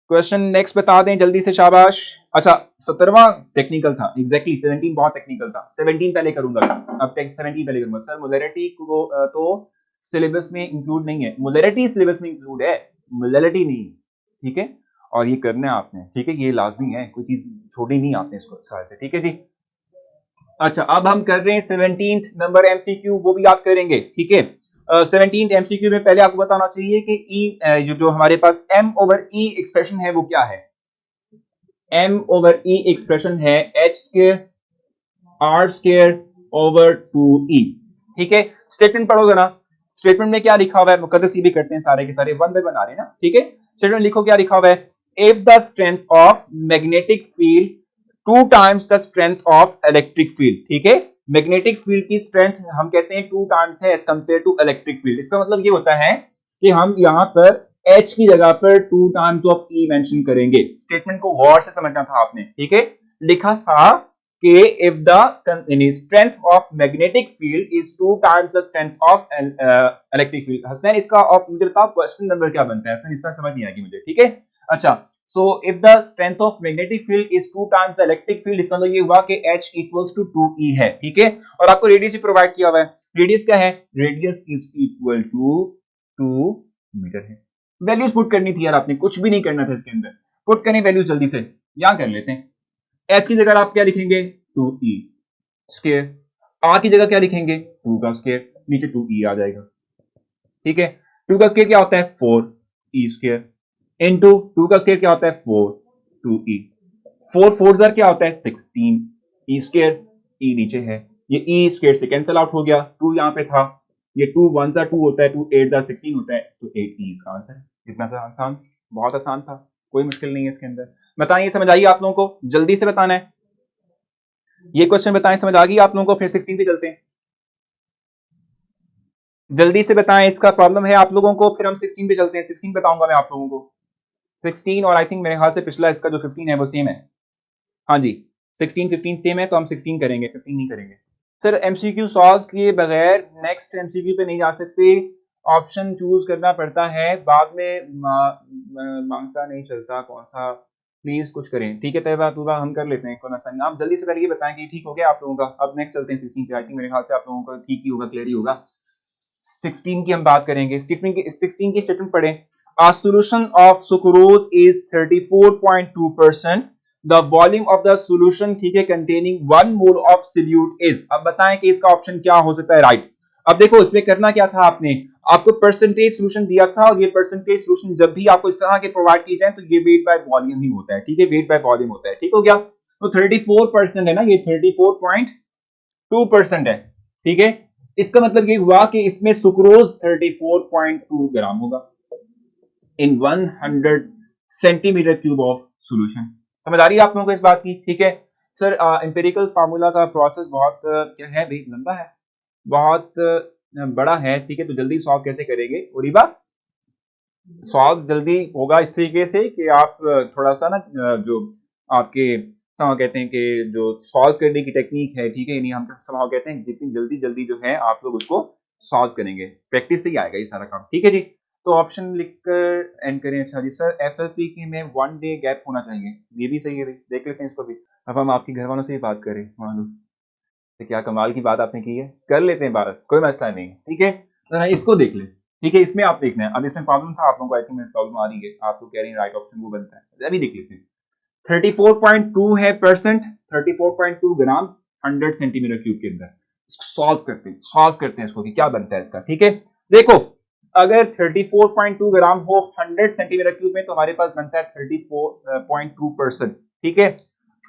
क्वेश्चन नेक्स्ट बता दें जल्दी से, शाबाश। अच्छा 17वां टेक्निकल था, एग्जैक्टली 17 बहुत टेक्निकल था, 17 पहले करूंगा, अब 17 पहले करूंगा। सर मोलरिटी को तो सिलेबस में इंक्लूड नहीं है, मोलरिटी सिलेबस में इंक्लूड है, मोलरिटी नहीं, ठीक है? और ये करना है आपने, ठीक है? ये लाजमी है, कोई चीज छोड़ी नहीं आपने इसको साल से, ठीक है जी? अच्छा अब हम कर रहे हैं 17th नंबर एमसीक्यू, वो भी आप करेंगे, ठीक है? 17th एमसीक्यू में पहले आपको बताना चाहिए कि ई जो हमारे पास m ओवर e एक्सप्रेशन है वो क्या है? m ओवर e एक्सप्रेशन है h square r square over 2e, ठीक है? स्टेटमेंट पढ़ो जरा, स्टेटमेंट में क्या लिखा हुआ है? मुकद्दस भी करते हैं सारे के सारे, वन बाय वन आ रहे हैं ना, ठीक है? स्टेटमेंट लिखो, क्या लिखा हुआ है? If the strength of magnetic field 2 times the strength of electric field, ठीक है? मैग्नेटिक फील्ड की स्ट्रेंथ हम कहते हैं 2 टाइम्स है as compare to electric field. इसका मतलब ये होता है कि हम यहां पर H की जगह पर 2 टाइम्स ऑफ E मेंशन करेंगे। स्टेटमेंट को गौर से समझना था आपने, ठीक है? लिखा था कि if the strength of magnetic field is 2 times the strength of electric field। Hasnain इसका और मुझे बताओ क्वेश्चन नंबर क्या बनता है? हसनैन इसका समझ नहीं आएगी मुझे, ठीक है? अच्छा, so if the strength of magnetic field is 2 times the electric field, इसका मतलब ये हुआ कि H equals to 2E है, ठीक है? और आपको रेडियस भी प्रोवाइड किया हुआ है। रेडियस क्या है? Radius is equal to 2 metre है। वैल्यूज पुट करनी थी यार, आपने कुछ भी नहीं करना था इसके अंदर, पुट करें वैल्यूज जल्दी से, यहां कर लेते हैं। H की जगह आप क्या लिखेंगे? 2E स्क्वायर, R की जगह क्या लिखेंगे? 2 का स्क्वायर, नीचे 2E आ जाएगा, ठीक है? 2 का स्क्वायर क्या होता है? 4E स्क्वायर इनटू 2 का स्क्वायर क्या होता है? 4 2E, 4 4 जार क्या होता है? 16E स्क्वायर, E नीचे है, ये E स्क्वायर से कैंसिल आउट हो गया, 2 यहाँ पे था, ये 2 1 जार 2 होता है, 2 8 जार 16 होता है, तो 8E इसका आंसर है। इतना सा आसान, बहुत आसान था, कोई मुश्किल नहीं है इसके अंदर। बताएं, ये समझ आई आप लोगों को? जल्दी से बताना है ये क्वेश्चन, बताएं समझ आ गई आप लोगों को? फिर 16 पे चलते हैं, जल्दी से बताएं, इसका प्रॉब्लम है आप लोगों को? फिर हम 16 पे चलते हैं, 16 बताऊंगा मैं आप लोगों को, 16 और आई थिंक मेरे ख्याल से पिछला इसका जो 15 है वो सेम है। हाँ जी, 16 15 सेम है, तो हम 16 करेंगे, 15 नहीं करेंगे। सर एमसीक्यू सॉल्व किए बगैर नेक्स्ट एमसीक्यू पे नहीं जा सकते, ऑप्शन चूज करना पड़ता है, बाद में मांगता नहीं चलता कौन सा, प्लीज कुछ करें, ठीक है? तैयबा तुबा हम कर लेते हैं, कोई मसला नहीं। आप जल्दी से करके बताएं कि ठीक हो गया आप लोगों का। अब नेक्स्ट चलते हैं 16 पे, आई थिंक मेरे ख्याल से आप लोगों का ठीक ही होगा, क्लियर ही होगा। 16 की हम बात करेंगे, 16 की स्टेटमेंट पढ़ें। A solution of sucrose is 34.2%. The volume of the solution, ठीक है, containing 1 mole of solute is। अब बताएं कि इसका ऑप्शन क्या हो सकता है राइट। अब देखो इसमें करना क्या था आपने, आपको परसेंटेज सोल्यूशन दिया था, और ये परसेंटेज सोल्यूशन जब भी आपको इस तरह के प्रोवाइड किए जाए तो ये वेट बाय वॉल्यूम ही होता है, ठीक है? वेट बाय वॉल्यूम होता है, ठीक हो गया? तो 34% है ना, ये 34.2% है, ठीक है? इसका मतलब ये हुआ कि इसमें सुक्रोज 34.2 ग्राम होगा इन 100 सेंटीमीटर क्यूब ऑफ सॉल्यूशन। समझ आ रही है आप लोगों को इस बात की? ठीक है सर, एम्पिरिकल फार्मूला का प्रोसेस बहुत क्या है भाई, लंबा है, बहुत बड़ा है, ठीक है? तो जल्दी सॉल्व कैसे करेंगे ओरिबा? सॉल्व जल्दी होगा इस तरीके से कि आप थोड़ा सा ना जो आपके कहते हैं कि जो सॉल्व करने की टेक्निक है, ठीक है, यानी हम समाव कहते हैं जितनी जल्दी जल्दी जो है आप लोग उसको सॉल्व करेंगे, प्रैक्टिस से ही आएगा ये सारा काम, ठीक है जी? तो ऑप्शन लिखकर एंड करें। अच्छा जी सर, एफएलपी की में 1 डे गैप होना चाहिए, ये भी सही है भाई, देख लेते हैं इसको भी। अब हम आपके घर वालों से ही बात करें, मालूम तो क्या कमाल की बात आपने की है, कर लेते हैं बात, कोई मसला नहीं, ठीक है? तो इसको देख ले, ठीक है? इसमें आप देखना है, अब इसमें प्रॉब्लम था आप लोगों को, आई थिंक प्रॉब्लम आ रही है, आप लोग कह रहे हैं राइट ऑप्शन वो बनता है, अभी देख लेते हैं। 34.2 है परसेंट, 34.2 ग्राम 100 सेंटीमीटर क्यूब के अंदर। सॉल्व करते हैं इसको कि क्या बनता है इसका। ठीक है, देखो अगर 34.2 ग्राम हो 100 सेंटीमीटर क्यूब में तो हमारे पास बनता है 34.2%। ठीक है,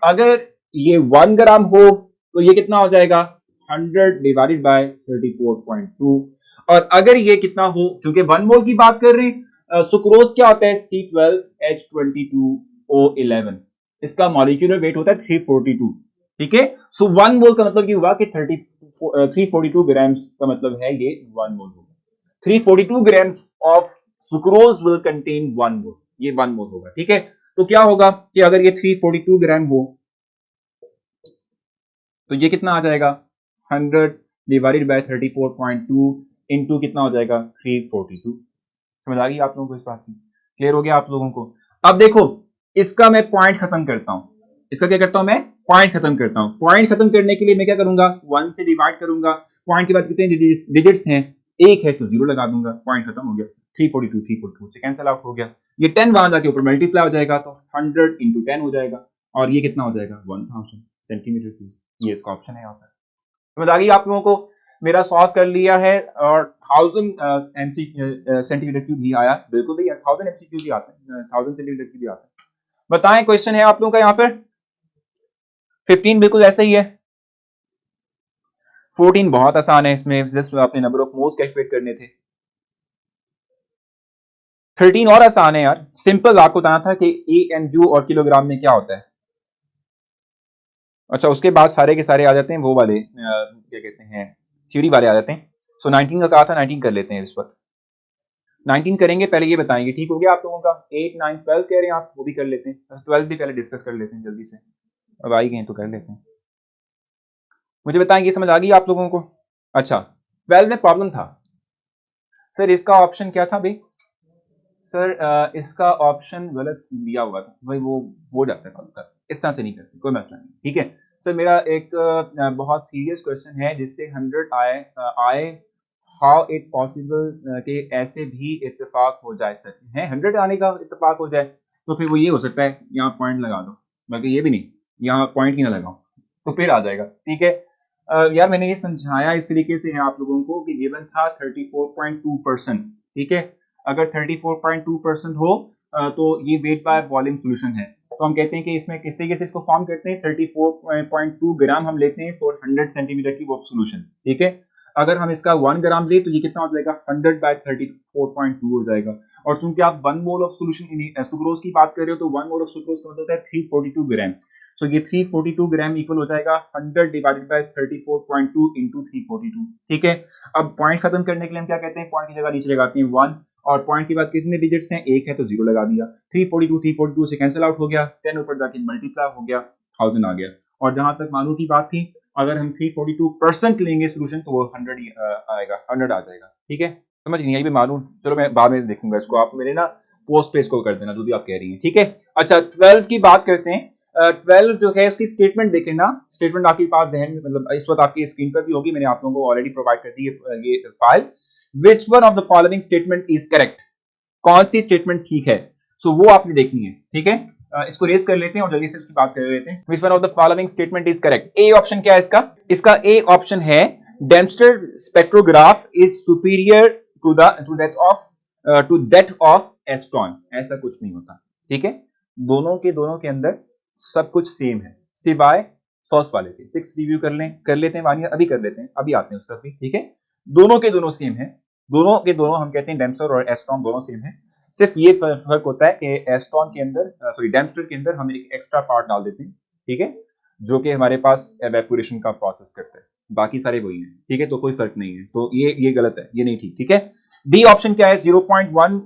अगर ये 1 ग्राम हो तो ये कितना हो जाएगा 100 डिवाइडेड बाय 34.2। और अगर ये कितना हो, क्योंकि 1 मोल की बात कर रहे हैं, सुक्रोज क्या होता है C12H22O11, इसका मॉलिक्यूलर वेट होता है 342। ठीक है, सो 1 मोल का मतलब ये हुआ कि 342 ग्राम्स का मतलब है ये 1 मोल होगा। 342 grams of sucrose will contain 1 mole, ये 1 मोल होगा। ठीक है, तो क्या होगा कि अगर ये 342 ग्राम हो तो ये कितना आ जाएगा 100 डिवाइडेड बाय 34.2 इनटू कितना हो जाएगा 342। समझ आ गई आप लोगों को इस बात की? क्लियर हो गया आप लोगों को? अब देखो इसका मैं पॉइंट खत्म करता हूं, इसका क्या करता हूं मैं पॉइंट खत्म करता हूं। पॉइंट खत्म करने के लिए मैं क्या करूंगा 1 से डिवाइड करूंगा, पॉइंट के बाद कितने डिजिट्स हैं, एक है तो 0 लगा दूंगा, पॉइंट खत्म हो गया। 342 से कैंसिल आउट हो गया, ये 10 वहां जाके ऊपर मल्टीप्लाई हो जाएगा तो 100 इंटू 10 हो जाएगा और ये कितना हो जाएगा 1000 सेंटीमीटर क्यूब। ये इसका ऑप्शन है यहाँ पर। समझ आ गई आप लोगों को? मेरा सॉल्व कर लिया है और 1000 सेंटीमीटर क्यूब ही आया, बिल्कुल भैया 1000 एमसीक्यू भी आते हैं, 1000 सेंटीमीटर क्यूब भी आते हैं। बताएं क्वेश्चन है आप लोगों का यहाँ पर 15 बिल्कुल ऐसा ही है, 14 बहुत आसान है, इसमें जस्ट अपने नंबर ऑफ मोल्स कैलकुलेट करने थे। 13 और आसान है यार, सिंपल आपको बताना था कि AMU और किलोग्राम में क्या होता है। अच्छा उसके बाद सारे के सारे आ जाते हैं वो वाले क्या कहते हैं थ्योरी वाले आ जाते हैं। सो 19 का कहा था 19 कर लेते हैं इस वक्त, 19 करेंगे, पहले ये बताएंगे। ठीक हो गया आप लोगों का? 8 9 12 कह रहे हैं आप, वो भी कर लेते हैं। 12 भी पहले डिस्कस कर लेते हैं जल्दी से, अब आई गए तो कर लेते हैं। मुझे बताएं ये समझ आ गई आप लोगों को? अच्छा 12 में प्रॉब्लम था सर, इसका ऑप्शन क्या था भाई? सर इसका ऑप्शन गलत दिया हुआ था भाई, वो हो जाता है, इस तरह से नहीं करते, कोई मसला नहीं। ठीक है सर, मेरा एक बहुत सीरियस क्वेश्चन है जिससे 100 आए हाउ इट पॉसिबल कि ऐसे भी इत्तेफाक हो जाए सर, है 100 आने का इत्तेफाक हो जाए तो फिर वो ये हो सकता है यहाँ पॉइंट लगा दो, बाकी ये भी नहीं, यहाँ पॉइंट ही ना लगाओ तो फिर आ जाएगा। ठीक है यार मैंने ये समझाया इस तरीके से है आप लोगों को कि गिवन था 34.2%। ठीक है, अगर 34.2% हो तो ये वेट बाय वॉल्यूम सॉल्यूशन है, तो हम कहते हैं कि इसमें किस तरीके से इसको फॉर्म करते हैं 34.2 ग्राम हम लेते हैं फॉर 100 सेंटीमीटर की सॉल्यूशन। ठीक है, अगर हम इसका 1 ग्राम ले तो ये कितना हो जाएगा 100 बाय 34.2 हो जाएगा। और चूंकि आप 1 मोल ऑफ सॉल्यूशन सुक्रोज की बात कर रहे हो तो 1 मोल ऑफ सुक्रोज का मतलब होता है 342 ग्राम। सो ये 342 ग्राम इक्वल हो जाएगा 100 डिवाइडेड बाय 34.2 इंटू 342। ठीक है, अब पॉइंट खत्म करने के लिए हम क्या कहते हैं, पॉइंट की जगह नीचे लगाते हैं 1 और पॉइंट के बाद कितने डिजिट्स हैं, एक है तो 0 लगा दिया, 342 से कैंसिल आउट हो गया, 10 ऊपर जाके मल्टीप्लाई हो गया, 1000 आ गया। और जहां तक मानू की बात थी, अगर हम 342% लेंगे सोल्यूशन तो वो 100 आएगा, 100 आ जाएगा। ठीक है, समझ नहीं आई भी मालूम, चलो मैं बाद में देखूंगा इसको, आप मेरे ना पोस्ट पेज को कर देना जो भी आप कह रही हैं। ठीक है, अच्छा 12 की बात करते हैं। 12 जो है उसकी स्टेटमेंट देखें ना, स्टेटमेंट आपके पास जहन में मतलब इस वक्त आपकी स्क्रीन पर भी होगी, मैंने आप लोगों को ऑलरेडी प्रोवाइड कर दी है ये file. Which one of the following statement is correct? कौन सी स्टेटमेंट ठीक है, सो वो आपने देखनी है। ठीक है, इसको रेस कर लेते हैं और जल्दी से उसकी बात कर लेते हैं। Which one of the following statement is correct? A option क्या है इसका? इसका A ऑप्शन है Dempster spectrograph is superior to that of Astron। ऐसा कुछ नहीं होता। ठीक है, दोनों के अंदर सब कुछ सेम है सिवाय फर्स्ट वाले के। 6 रिव्यू कर लेते हैं वानिया, अभी कर लेते हैं, अभी आते हैं उस पर भी। ठीक है, दोनों के दोनों सेम है, दोनों के दोनों हम कहते हैं डेम्स्टर और एस्ट्रॉन दोनों सेम है। सिर्फ ये फर्क होता है कि एस्ट्रॉन के अंदर सॉरी डेम्स्टर के अंदर हम एक एक्स्ट्रा पार्ट डाल देते हैं। ठीक है, जो कि हमारे पास एवेपोरेशन का प्रोसेस करता है, बाकी सारे वही हैं। ठीक है, तो कोई फर्क नहीं है, तो ये गलत है, ये नहीं ठीक। ठीक है, बी ऑप्शन क्या है 0.1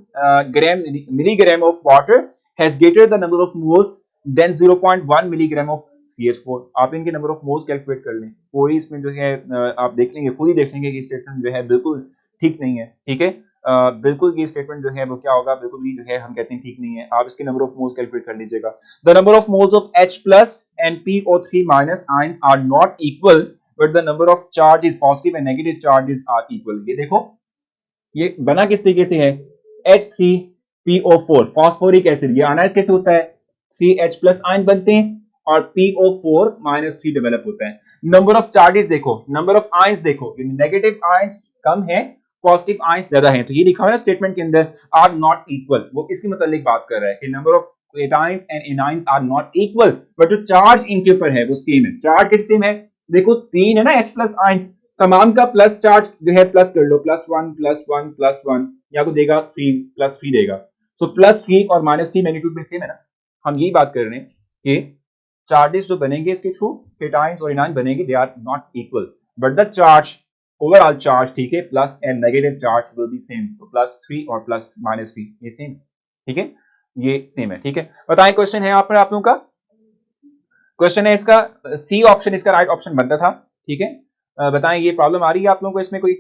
gram milligram of water has greater the number of moles than 0.1 milligram of CH4। आप इनके नंबर ऑफ मोल्स कैलकुलेट कर लें, कोई इसमें जो है आप देख लेंगे, खुद ही देख लेंगे कि स्टेटमेंट जो है बिल्कुल ठीक नहीं है। ठीक है, बिल्कुल ये स्टेटमेंट जो है वो क्या होगा, बिल्कुल भी जो है हम कहते हैं ठीक नहीं है। आप इसके नंबर ऑफ मोल्स कैलकुलेट कर लीजिएगा। The number of moles of H plus and PO3 minus ions are not equal but the number of charges positive and negative charges are equal। ये देखो ये बना किस तरीके से है, H3PO4 फास्फोरिक एसिड, ये अनायस कैसे होता है, CH+ आयन बनते हैं और PO4 -3 डेवलप होता है। नंबर ऑफ चार्जेस देखो, नंबर ऑफ आयंस देखो, नेगेटिव आयंस कम है, पॉजिटिव आयंस ज्यादा है। तो ये लिखा हुआ है स्टेटमेंट के अंदर आर नॉट इक्वल, वो इसकी मतलब बात कर रहा है कि number of cations and anions are not equal, but जो चार्ज इनके ऊपर है वो सेम है। चार्ज कैसे सेम है? देखो 3 है ना H प्लस आयंस, तमाम का प्लस चार्ज जो है प्लस कर लो, +1 +1 +1 या को देगा 3 +3 देगा। सो +3 और -3 मैग्नीट्यूड में सेम है ना। हम यही बात कर रहे हैं कि चार्जेस जो बनेंगे इसके थ्रू, केटायंस और एनायंस बनेंगे, they are not equal, but the charge, overall charge, ठीक है, plus and negative charge will be same. तो +3 और +-3 ये सेम, ठीक है, ये सेम है, ठीक है। बताएं क्वेश्चन है यहाँ पर आप लोगों का, क्वेश्चन है इसका सी ऑप्शन इसका राइट ऑप्शन बनता था, ठीक है। बताएं ये प्रॉब्लम आ रही है आप लोगों को इसमें कोई?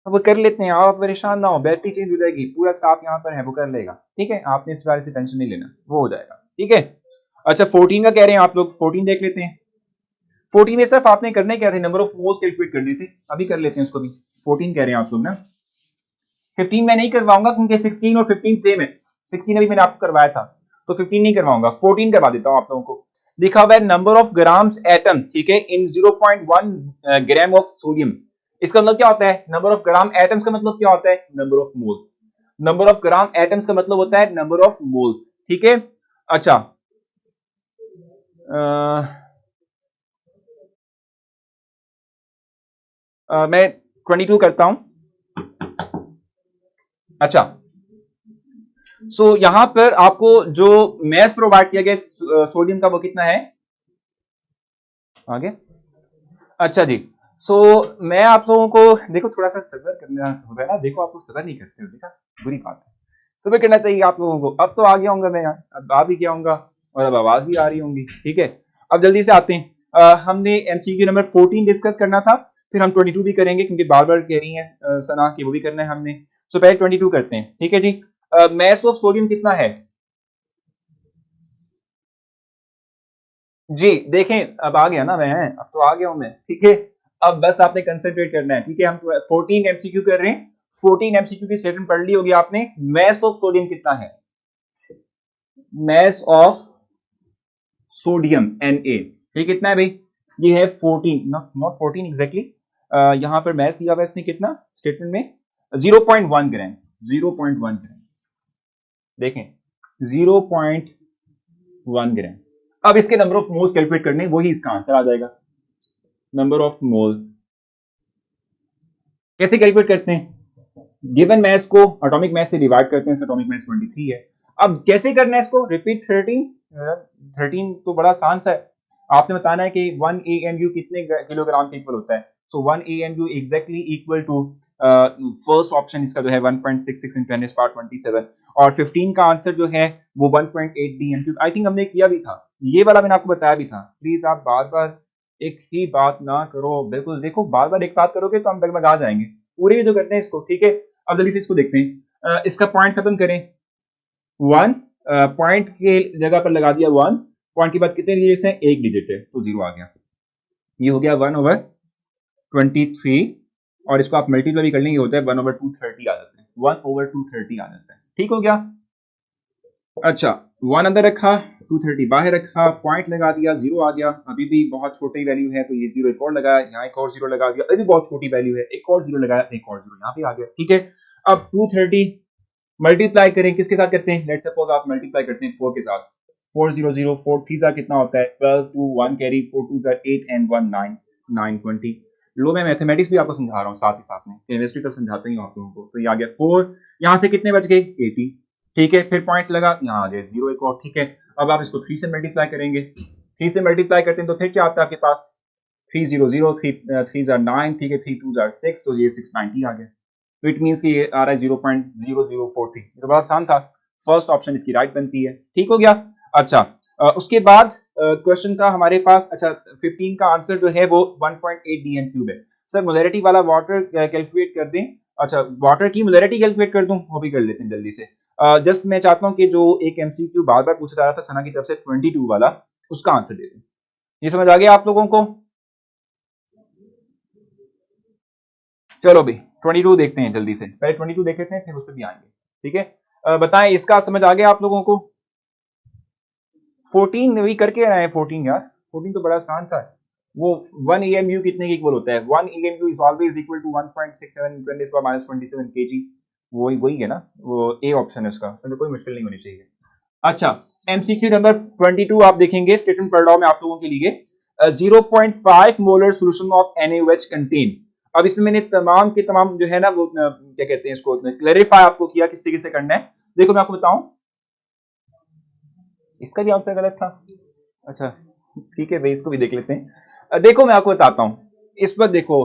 वो कर लेते हैं, आप परेशान ना हो, बैटरी चेंज हो जाएगी, पूरा स्टाफ यहाँ पर है, वो कर लेगा, ठीक है, आपने इस बारे से टेंशन नहीं लेना, वो हो जाएगा, ठीक है। अच्छा 14 का कह रहे हैं आप लोग, 14 देख लेते हैं। 14 में सिर्फ आपने करने क्या थे, नंबर ऑफ मोल्स कैलकुलेट करने थे, अभी कर लेते हैं उसको भी। 14 कह रहे हैं आप लोग ना, 15 मैं नहीं करवाऊंगा क्योंकि 16 और 15 सेम है, 16 अभी मैंने आपको करवाया था, तो 15 नहीं करवाऊंगा, 14 करवा देता हूं आप लोगों को। लिखा हुआ है नंबर ऑफ ग्राम्स एटम, ठीक है, इन 0.1 ग्राम ऑफ सोडियम। इसका मतलब क्या होता है? नंबर ऑफ ग्राम एटम्स का मतलब क्या होता है? Number of moles. Number of gram atoms का मतलब होता है नंबर ऑफ मोल्स, ठीक है। अच्छा मैं 22 करता हूं। अच्छा यहां पर आपको जो मैस प्रोवाइड किया गया सोडियम का वो कितना है आगे? अच्छा जी, मैं आप लोगों को देखो थोड़ा सा सब्र करना होगा ना, देखो आप लोग सब्र नहीं करते हो, देखा, बुरी बात है, सब्र करना चाहिए आप लोगों को। अब तो आ गया हूंगा मैं यार, अब आ भी गया हूंगा और अब आवाज भी आ रही होंगी, ठीक है। अब जल्दी से आते हैं, हमने MCQ नंबर 14 डिस्कस करना था, फिर हम 22 भी करेंगे क्योंकि बार बार कह रही है सना कि वो भी करना है हमने। पहले 22 करते हैं, ठीक है जी। मैस ऑफ सोडियम कितना है जी? देखें अब आ गया ना मैं, अब तो आ गया हूं मैं, ठीक है। अब बस आपने कंसंट्रेट करना है, ठीक है। हम 14 MCQ कर रहे हैं, 14 MCQ की स्टेटमेंट पढ़ ली होगी आपने। मैस ऑफ सोडियम कितना है? मैस ऑफ सोडियम Na, ये कितना है भाई? ये है 14, नॉट 14 एग्जैक्टली, यहां पर मैस दिया हुआ है इसने कितना स्टेटमेंट में, 0.1 ग्राम, 0.1 ग्राम, देखें 0.1 ग्राम। अब इसके नंबर ऑफ मोल्स कैलकुलेट करने, वही इसका आंसर आ जाएगा, नंबर ऑफ मोल्स। कैसे कैलकुलेट करते हैं? गिवन मैस को एटॉमिक मैस से डिवाइड करते हैं, एटॉमिक मैस 23 है। अब कैसे करना है इसको? रिपीट 13 तो बड़ा आसान सा है, आपने बताना है कि 1 AMU कितने किलोग्राम के इक्वल होता है। So 1 AMU exactly equal to first option इसका जो है 1.66 × 10⁻27, और 15 का आंसर जो है वो 1.8 DMQ। आई थिंक हमने किया भी था, ये वाला मैंने आपको बताया भी था। प्लीज आप बार बार एक ही बात ना करो, बिल्कुल देखो बार बार एक बात करोगे तो हम डगमगा जाएंगे, पूरे जो करते हैं इसको, ठीक है। अब जल्दी से इसको देखते हैं, इसका पॉइंट खत्म करें, 1 पॉइंट के जगह पर लगा दिया 1, पॉइंट के बाद कितने डिजिट हैं? एक डिजिट है, तो 0 आ गया, ये हो गया 1/23, और इसको आप मल्टीप्लाई भी कर लेंगे, होता है 1/230 आ जाता है, 1/230 आ जाता है, ठीक हो गया। अच्छा 1 अंदर रखा, 230 बाहर रखा, पॉइंट लगा दिया, 0 आ गया। अभी भी बहुत छोटी वैल्यू है तो ये 0 एक और लगाया, यहाँ एक और 0 लगा दिया, अभी बहुत छोटी वैल्यू है, एक और 0 लगाया, एक और 0 यहाँ पे आ गया, ठीक है। अब 230 मल्टीप्लाई करें, किसके साथ करते हैं? लेट्स सपोज आप मल्टीप्लाई करते हैं 4 के साथ, 400, 4 3 कितना होता है? 12, 2 1 कैरी, 4 2 8 एंड 1 9, 9 20। लो मैं मैथमेटिक्स भी आपको समझा रहा हूँ साथ ही साथ में, केमिस्ट्री तक समझाते ही आप लोगों को। तो ये आ गया 4, यहाँ से कितने बच गए? 80, ठीक है। फिर पॉइंट लगा, यहाँ आ गया 0 एक और, ठीक है। अब आप इसको 3 से मल्टीप्लाई करेंगे, 3 से मल्टीप्लाई करते हैं तो फिर क्या आता है आपके पास? 300, 3 9, ठीक है, 3 2 6, तो ये 690 आ गया। तो इट मींस कि ये आ रहा है 0.0043, तो बड़ा आसान था, फर्स्ट ऑप्शन इसकी राइट बनती है, ठीक हो गया। अच्छा उसके बाद क्वेश्चन था हमारे पास, अच्छा 15 का आंसर जो है वो 1.8 DN³ है। सर मोलैरिटी वाला वाटर कैलकुलेट कर दें, अच्छा वाटर की मोलैरिटी कैलकुलेट कर दूं, वो भी कर लेते हैं जल्दी से। जस्ट मैं चाहता हूं कि जो एक MCQ बार बार पूछा जा रहा था सना की तरफ से 22 वाला, उसका आंसर दे दें। ये समझ आ गया आप लोगों को? चलो भाई 22 देखते हैं जल्दी से, पहले 22 देख लेते हैं फिर उस पर भी आएंगे, ठीक है। बताएं इसका समझ आ गया आप लोगों को? 14 भी करके आए हैं 14 यार, 14 तो बड़ा आसान था। वो 1 EMU कितने के इक्वल होता है? 1 EMU is always equal to 1.67 10 -27 kg। वही वही है ना, वो ए ऑप्शन है उसका, उसमें तो कोई मुश्किल नहीं होनी चाहिए। अच्छा, एमसीक्यू नंबर 22 आप देखेंगे, स्टेटमेंट पढ़ रहा हूं मैं आप लोगों के लिए। 0.5 molar solution of NaOH contain. अब इसमें मैंने तमाम के तमाम जो है ना वो क्या कहते हैं इसको, क्लैरिफाई आपको किया किस तरीके से करना है। देखो मैं आपको बताऊं, इसका भी आंसर गलत था। अच्छा ठीक है भाई, इसको भी देख लेते हैं। देखो मैं आपको बताता हूं, इस पर देखो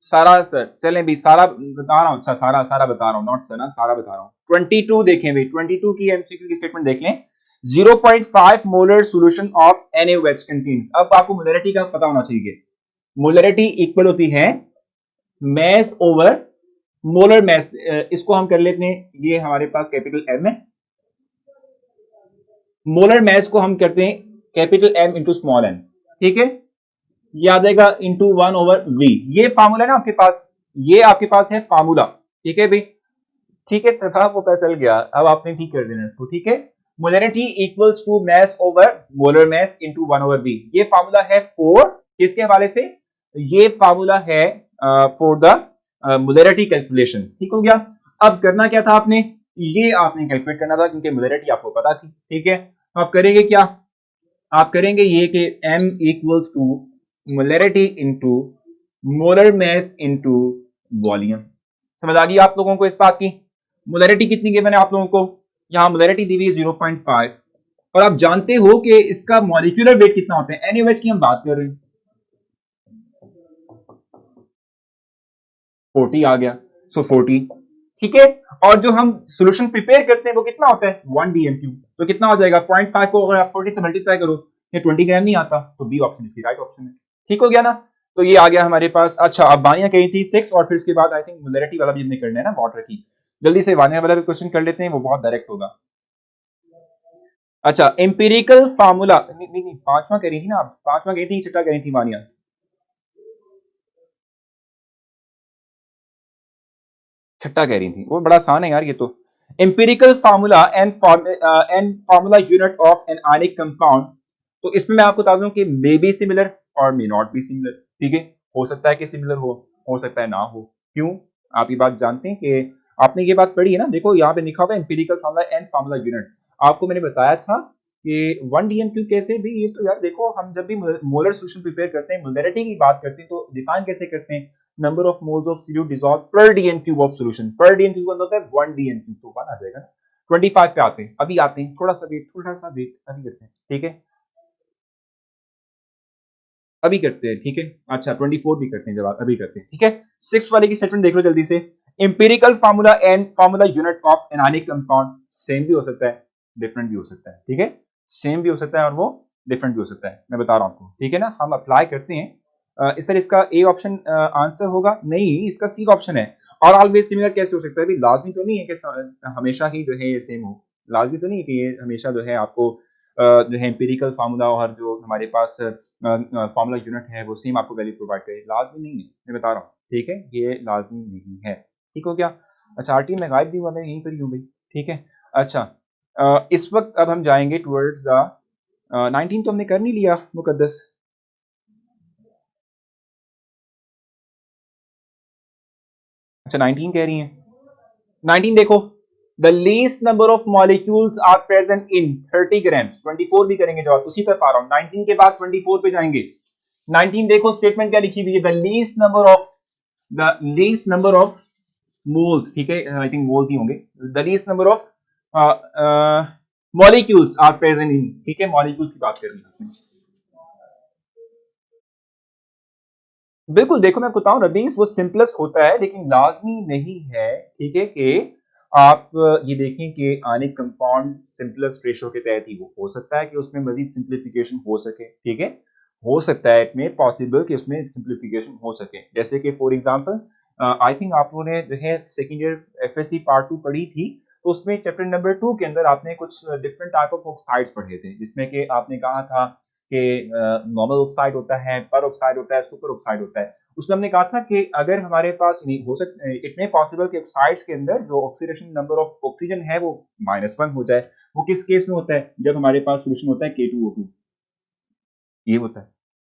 सारा सर, चलें भी सारा बता रहा हूं। अच्छा सारा सारा बता रहा हूं, नॉट सर ना, सारा बता रहा हूं। 22 देखें भाई, 22 की एमसीक्यू की स्टेटमेंट देख लें। 0.5 molar solution of NaOH contains. अब आपको मोलरिटी का पता होना चाहिए। मोलरिटी इक्वल होती है मैस ओवर मोलर मैस। इसको हम कर लेते हैं, ये हमारे पास कैपिटल एम है। मोलर मैस को हम करते हैं capital M into small n, ठीक है। ये आ जाएगा इंटू 1/v। ये फार्मूला है ना आपके पास, ये आपके पास है फार्मूला, ठीक है भाई। ठीक है सर, आपको पता चल गया, अब आपने ठीक कर देना इसको, ठीक है। Molarity equals to mass over molar mass into 1/v। ये फार्मूला है फॉर किसके हवाले से? ये फार्मूला है फॉर द मोलरिटी कैलकुलेशन, ठीक हो गया। अब करना क्या था आपने, ये आपने कैलकुलेट करना था क्योंकि मोलरिटी आपको पता थी, ठीक है। तो आप करेंगे क्या, आप करेंगे ये कि m equals to molarity into molar mass into volume. समझ आ गई आप लोगों को इस बात की? मोलरिटी कितनी गिवन है आप लोगों को? यहां मोलरिटी दी हुई है 0.5, और आप जानते हो कि इसका मॉलिक्यूलर वेट कितना होता है। NaOH की हम बात कर रहे हैं, 40 आ गया, सो 40, ठीक है। और जो हम सॉल्यूशन प्रिपेयर करते हैं वो कितना होता है? 1 DMQ। तो कितना हो जाएगा? 0.5 को अगर आप 40 से मल्टीप्लाई करो, ये 20 ग्राम नहीं आता, तो बी ऑप्शन इसकी राइट ऑप्शन है, ठीक हो गया ना। तो ये आ गया हमारे पास। अच्छा अब वानिया कही थी 6, और फिर उसके बाद आई थिंक मोलरिटी वाला भी हमने करना है ना वाटर की। जल्दी से वानिया वाला भी क्वेश्चन कर लेते हैं, वो बहुत डायरेक्ट होगा। अच्छा एम्पिरिकल फार्मूला, नहीं नहीं नहीं, पांचवा कह रही थी ना आप, पांचवा कही थी, छठा कह रही थी वानिया? छठा कह रही थी, वो बड़ा आसान है यार ये तो। Empirical formula and formula unit of an ionic compound. तो इसमें मैं आपको बता दूं कि मे बी सिमिलर और मे नॉट बी सिमिलर, ठीक है। हो सकता है कि सिमिलर हो सकता है ना हो। क्यों? आप ये बात जानते हैं कि आपने ये बात पढ़ी है ना, देखो यहाँ पे लिखा हुआ है empirical formula and formula unit. आपको मैंने बताया था कि 1 DMQ कैसे भी, ये तो यार देखो हम जब भी मोलर सॉल्यूशन प्रिपेयर करते हैं, मोलरिटी की बात करते हैं, तो डिफाइन कैसे करते हैं? Number of moles of solute dissolve पर DMQ ऑफ सॉल्यूशन। पर DMQ का मतलब होता है 1 DMQ, तो 1 आ जाएगा ना। 25 पे आते हैं, अभी आते हैं, थोड़ा सा वेट, थोड़ा सा वेट, अभी करते हैं, ठीक है। अभी करते हैं, ठीक है। अच्छा 24 भी करते हैं, जब अभी करते हैं, ठीक है। 6 वाले की स्टेटमेंट देख लो जल्दी से। Empirical formula and formula unit of an ionic compound. Same भी हो सकता है, डिफरेंट भी हो सकता है, ठीक है। सेम भी हो सकता है और वो डिफरेंट भी हो सकता है, मैं बता रहा हूं आपको, ठीक है ना। हम अप्लाई करते हैं। इस तरह इसका ए ऑप्शन आंसर होगा, नहीं इसका सी ऑप्शन है। और ऑलवेज सिमिलर कैसे हो सकता है? लाजमी तो नहीं है कि हमेशा ही जो है ये सेम हो, लाजमी तो नहीं है कि ये हमेशा जो है आपको जो है एम्पिरिकल फार्मूला और जो हमारे पास फार्मूला यूनिट है वो सेम आपको वैल्यू प्रोवाइड करे, लाजमी नहीं है, मैं बता रहा हूँ, ठीक है। ये लाजमी नहीं है, ठीक हो गया। अच्छा आरटी में गायब भी हुआ, मैं यहीं पर ही हूँ भाई, ठीक है। अच्छा इस वक्त अब हम जाएंगे टुवर्ड्स द 19 तो हमने कर नहीं लिया मुकद्दस। अच्छा 19 कह रही हैं, 19 देखो, the least number of molecules are present in 30 grams. 24 भी करेंगे जवाब, उसी तरफ आ रहा हूं, 19 के बाद 24 पे जाएंगे। 19 देखो स्टेटमेंट क्या लिखी हुई है, the least number of moles, ठीक है, आई थिंक मोल्स ही होंगे। The least number of molecules are present in, ठीक है, मॉलिक्यूल्स की बात कर रहे हैं। बिल्कुल देखो मैं बताऊं रबीस, वो सिंपलेस्ट होता है लेकिन लाजमी नहीं है, ठीक है, कि आप ये देखें कि आनिक कंपाउंड सिंपलेस्ट रेशो के तहत ही हो सकता है कि उसमें मजीद सिंप्लीफिकेशन हो सके, ठीक है। हो सकता है इट में पॉसिबल कि उसमें सिंप्लीफिकेशन हो सके, जैसे कि फॉर एग्जांपल आई थिंक आप लोगों ने जो है सेकेंड ईयर एफएससी पार्ट 2 पढ़ी थी, तो उसमें चैप्टर नंबर 2 के अंदर आपने कुछ डिफरेंट टाइप ऑफ ऑक्साइड्स पढ़े थे, जिसमें कि आपने कहा था कि नॉर्मल ऑक्साइड होता है, पर ऑक्साइड होता है, सुपर ऑक्साइड होता है। उसमें हमने कहा था कि अगर हमारे पास नहीं हो सकता, इट मे पॉसिबल कि ऑक्साइड्स के अंदर जो ऑक्सीडेशन नंबर ऑफ ऑक्सीजन है वो -1 हो जाए। वो किस केस में होता है? जब हमारे पास सोल्यूशन होता है K2O2, ये होता है।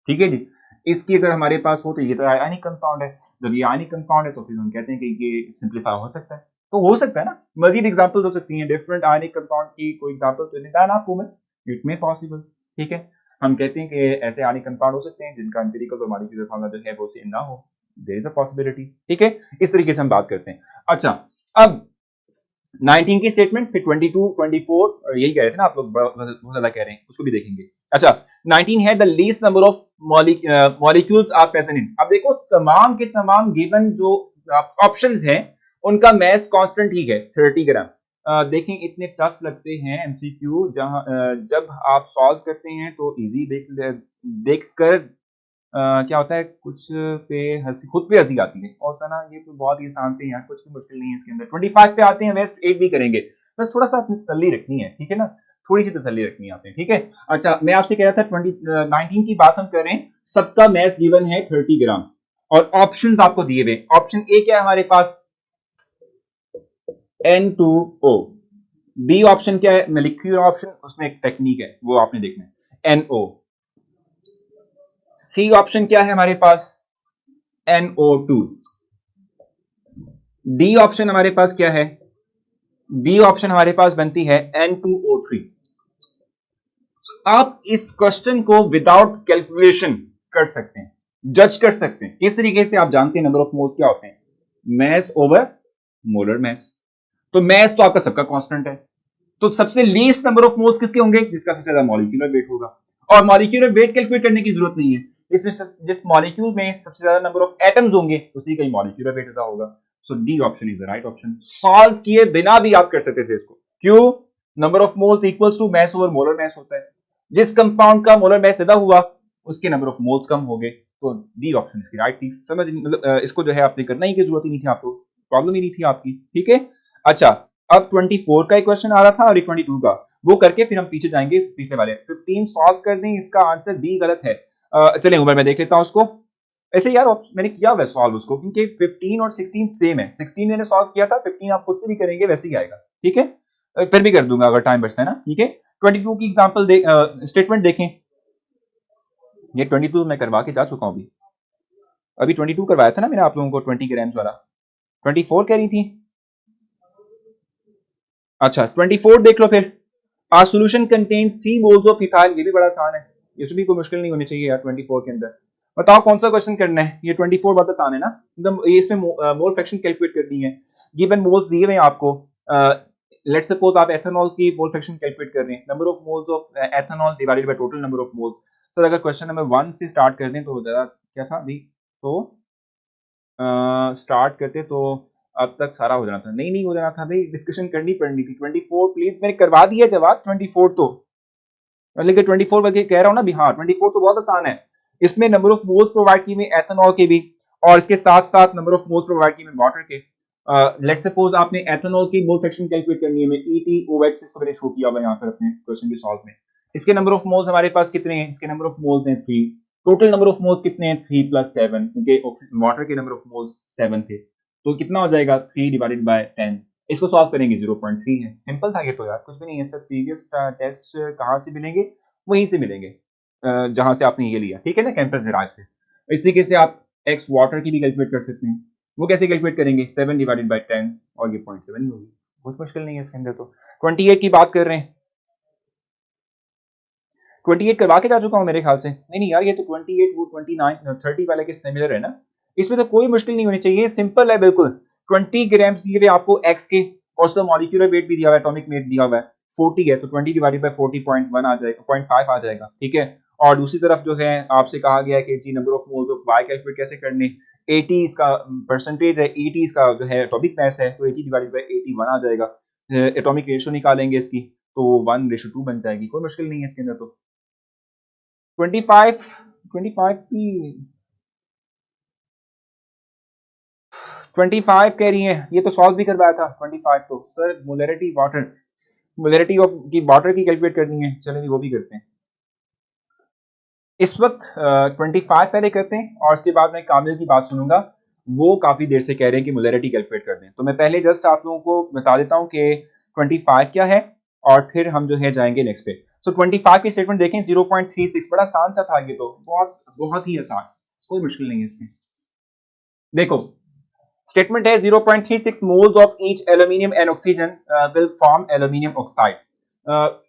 ठीक है जी। इसकी अगर हमारे पास हो तो ये तो आयनिक कंपाउंड है। जब ये आयनिक कंपाउंड है तो फिर हम कहते हैं कि ये सिंपलीफाई हो सकता है। तो हो सकता है ना, मजीद एग्जांपल्स हो सकती हैं डिफरेंट आयनिक कंपाउंड की। कोई एग्जांपल तो नहीं था ना आपको मैं, इट मे पॉसिबल। ठीक है, हम कहते हैं कि ऐसे आयनिक कंपाउंड हो सकते हैं जिनका एम्पिरिकल और मॉलिक्यूलर फार्मूला जो है वो सेम ना हो। There is a possibility. ठीक है, इस तरीके से हम बात करते हैं। अच्छा, अब 19 की स्टेटमेंट, फिर 22, 24 यही कह रहे थे ना आप लोग, बहुत ज्यादा कह रहे हैं, उसको भी देखेंगे। अच्छा, 19 है the least number of molecules are present in. अब देखो तमाम के तमाम गिवन जो ऑप्शंस हैं उनका मास कांस्टेंट ही है 30 ग्राम। देखें इतने टफ लगते हैं एमसीक्यू, जहां जब आप सॉल्व करते हैं तो इजी देखकर क्या होता है, कुछ पे हंसी, खुद पे हंसी आती है। और सना ये तो बहुत ही आसान से यार, कुछ भी मुश्किल नहीं है इसके अंदर। 25 पे आते हैं, वेस्ट 8 भी करेंगे। बस थोड़ा सा अपनी तसल्ली रखनी है, ठीक है ना, थोड़ी सी तसल्ली रखनी है आपने। ठीक है, अच्छा मैं आपसे कह रहा था 19 की बात हम करें, सबका मैस गिवन है 30 ग्राम और ऑप्शंस आपको दिए हुए। ऑप्शन ए क्या है हमारे पास? N2O। बी ऑप्शन क्या है? मैं लिखी हुई ऑप्शन, उसमें एक टेक्निक है वो आपने देखना है, NO। सी ऑप्शन क्या है हमारे पास? NO2। डी ऑप्शन हमारे पास क्या है? डी ऑप्शन हमारे पास बनती है N2O3। आप इस क्वेश्चन को विदाउट कैलकुलेशन कर सकते हैं, जज कर सकते हैं। किस तरीके से? आप जानते हैं नंबर ऑफ मोल्स क्या होते हैं, मैस ओवर मोलर मैस। तो मैस तो आपका सबका कांस्टेंट है, तो सबसे लीस्ट नंबर ऑफ मोल्स किसके होंगे? जिसका सबसे ज्यादा मॉलिक्यूलर वेट होगा। और मॉलिक्यूलर वेट कैलकुलेट करने की जरूरत नहीं है, इसमें जिस मॉलिक्यूल में सबसे ज्यादा नंबर ऑफ एटम्स होंगे उसी का ही मॉलिक्यूलर वेट ज्यादा होगा। So D option is the right option. Solve किए बिना भी आप कर सकते थे इसको। क्यों? Number of moles equals to mass over molar mass होता है। जिस कंपाउंड का मोलर मैस ज्यादा हुआ उसके नंबर ऑफ मोल्स कम हो गए। तो डी ऑप्शन इसकी राइट थी। समझ मतलब इसको जो है आपने करना ही की जरूरत ही नहीं थी, आपको प्रॉब्लम ही नहीं थी आपकी। ठीक है, अच्छा अब 24 का एक क्वेश्चन आ रहा था और 22 का, वो करके फिर हम पीछे जाएंगे पिछले वाले। 15 सॉल्व कर दें, इसका आंसर बी गलत है। चलिए उमर मैं देख लेता हूं उसको। ऐसे यार मैंने किया हुआ है सॉल्व उसको, क्योंकि 15 और 16 सेम है। 16 मैंने सॉल्व किया था, 15 आप खुद से भी करेंगे वैसे ही आएगा। ठीक है, फिर भी कर दूंगा अगर टाइम बचता है ना। ठीक है, 22 की एग्जांपल स्टेटमेंट देखें। ये 22 मैं करवा के जा चुका हूं अभी 22 करवाया था ना मैंने आप लोगों को 20 ग्राम्स वाला। 24 कह रही थी। अच्छा 24 देख लो फिर। A solution contains 3 moles of ethyl. ये भी बड़ा आसान है, इसमें भी कोई मुश्किल नहीं होनी चाहिए यार। 24 के अंदर बताओ कौन सा क्वेश्चन करना है। ये 24 बहुत आसान है ना एकदम। ये इसमें मोल फ्रैक्शन कैलकुलेट करनी है। गिवन मोल्स दिए हुए हैं आपको। लेट्स सपोज आप एथेनॉल की मोल फ्रैक्शन कैलकुलेट कर रहे हैं, number of moles of ethanol divided by total number of moles. Sir अगर क्वेश्चन नंबर 1 से स्टार्ट कर दें तो ज्यादा क्या था अभी, तो स्टार्ट करते तो अब तक सारा हो जाना था। नहीं हो जाना था भाई, डिस्कशन करनी पड़नी थी। 24 प्लीज, मैंने करवा दिया जवाब 24 तो, लेकिन 24 करके कह रहा हूं ना भी। हाँ 24 तो बहुत आसान है। इसमें नंबर ऑफ मोल्स प्रोवाइड की हुई एथेनॉल के भी, और इसके साथ साथ नंबर ऑफ मोल्स प्रोवाइड की हुई वाटर के। लेट्स सपोज आपने एथेनॉल की मोल फ्रैक्शन कैलकुलेट करनी है। मैं ETOH इसको मैंने शो किया हुआ यहाँ पर अपने क्वेश्चन के सॉल्व में। इसके नंबर ऑफ मोल्स हमारे पास कितने हैं? इसके नंबर ऑफ मोल्स हैं 3। टोटल नंबर ऑफ मोल्स कितने हैं? 3 + 7, क्योंकि वाटर के नंबर ऑफ मोल्स 7 थे। तो कितना हो जाएगा? 3 डिवाइडेड बाय 10। इसको सॉल्व करेंगे 0.3 है। सिंपल था ये तो यार, कुछ भी नहीं है सर। प्रीवियस टेस्ट कहाँ से मिलेंगे? वहीं से मिलेंगे जहां से आपने ये लिया, ठीक है ना, कैंपस डिराइव से। इस तरीके से आप एक्स वाटर की भी कैलकुलेट कर सकते हैं। वो कैसे कैलकुलेट करेंगे? 7 डिवाइडेड बाय 10 और ये 0.7 ही होगी। कुछ मुश्किल नहीं है इसके अंदर। तो 28 की बात कर रहे हैं। 28 करवा के जा चुका हूं मेरे ख्याल से। नहीं यार, ये तो 28 वो 29 30 वाले के सिमिलर है ना। इसमें तो कोई मुश्किल नहीं होनी चाहिए, सिंपल है बिल्कुल। 20 ग्राम्स दिए हुए आपको एक्स के, और उसका मॉलिक्यूलर वेट भी दिया हुआ है, एटॉमिक वेट दिया हुआ है 40 है। तो 20 डिवाइडेड बाय 40 0.1 आ जाएगा, 0.5 आ जाएगा। ठीक है, और दूसरी तरफ जो है आपसे कहा गया है कि जी number of moles of Y calculate कैसे करने। 80 इसका परसेंटेज है, 80 इसका जो है एटॉमिक मास है, तो 80 डिवाइडेड बाय 81 आ जाएगा। एटॉमिक रेशियो निकालेंगे इसकी तो 1:2 बन जाएगी। कोई मुश्किल नहीं है इसके अंदर। तो 25 25 की 25 कह रही हैं, ये तो सॉल्व भी करवाया था 25 तो। Sir molarity water, molarity of की वाटर की कैलकुलेट करनी है। चलें वो भी करते हैं। इस वक्त 25 पहले करते हैं और उसके बाद मैं कामिल की बात सुनूंगा। वो काफी देर से कह रहे हैं कि मोलैरिटी कैलकुलेट कर दें, तो मैं पहले जस्ट आप लोगों को बता देता हूं कि 25 क्या है और फिर हम जो है जाएंगे नेक्स्ट पे। सो 25 की स्टेटमेंट देखें, 0.36, बड़ा आसान सा था ये तो, बहुत बहुत ही आसान, कोई मुश्किल नहीं है इसमें। देखो स्टेटमेंट है 0.36 moles of each aluminium and oxygen will form aluminium oxide.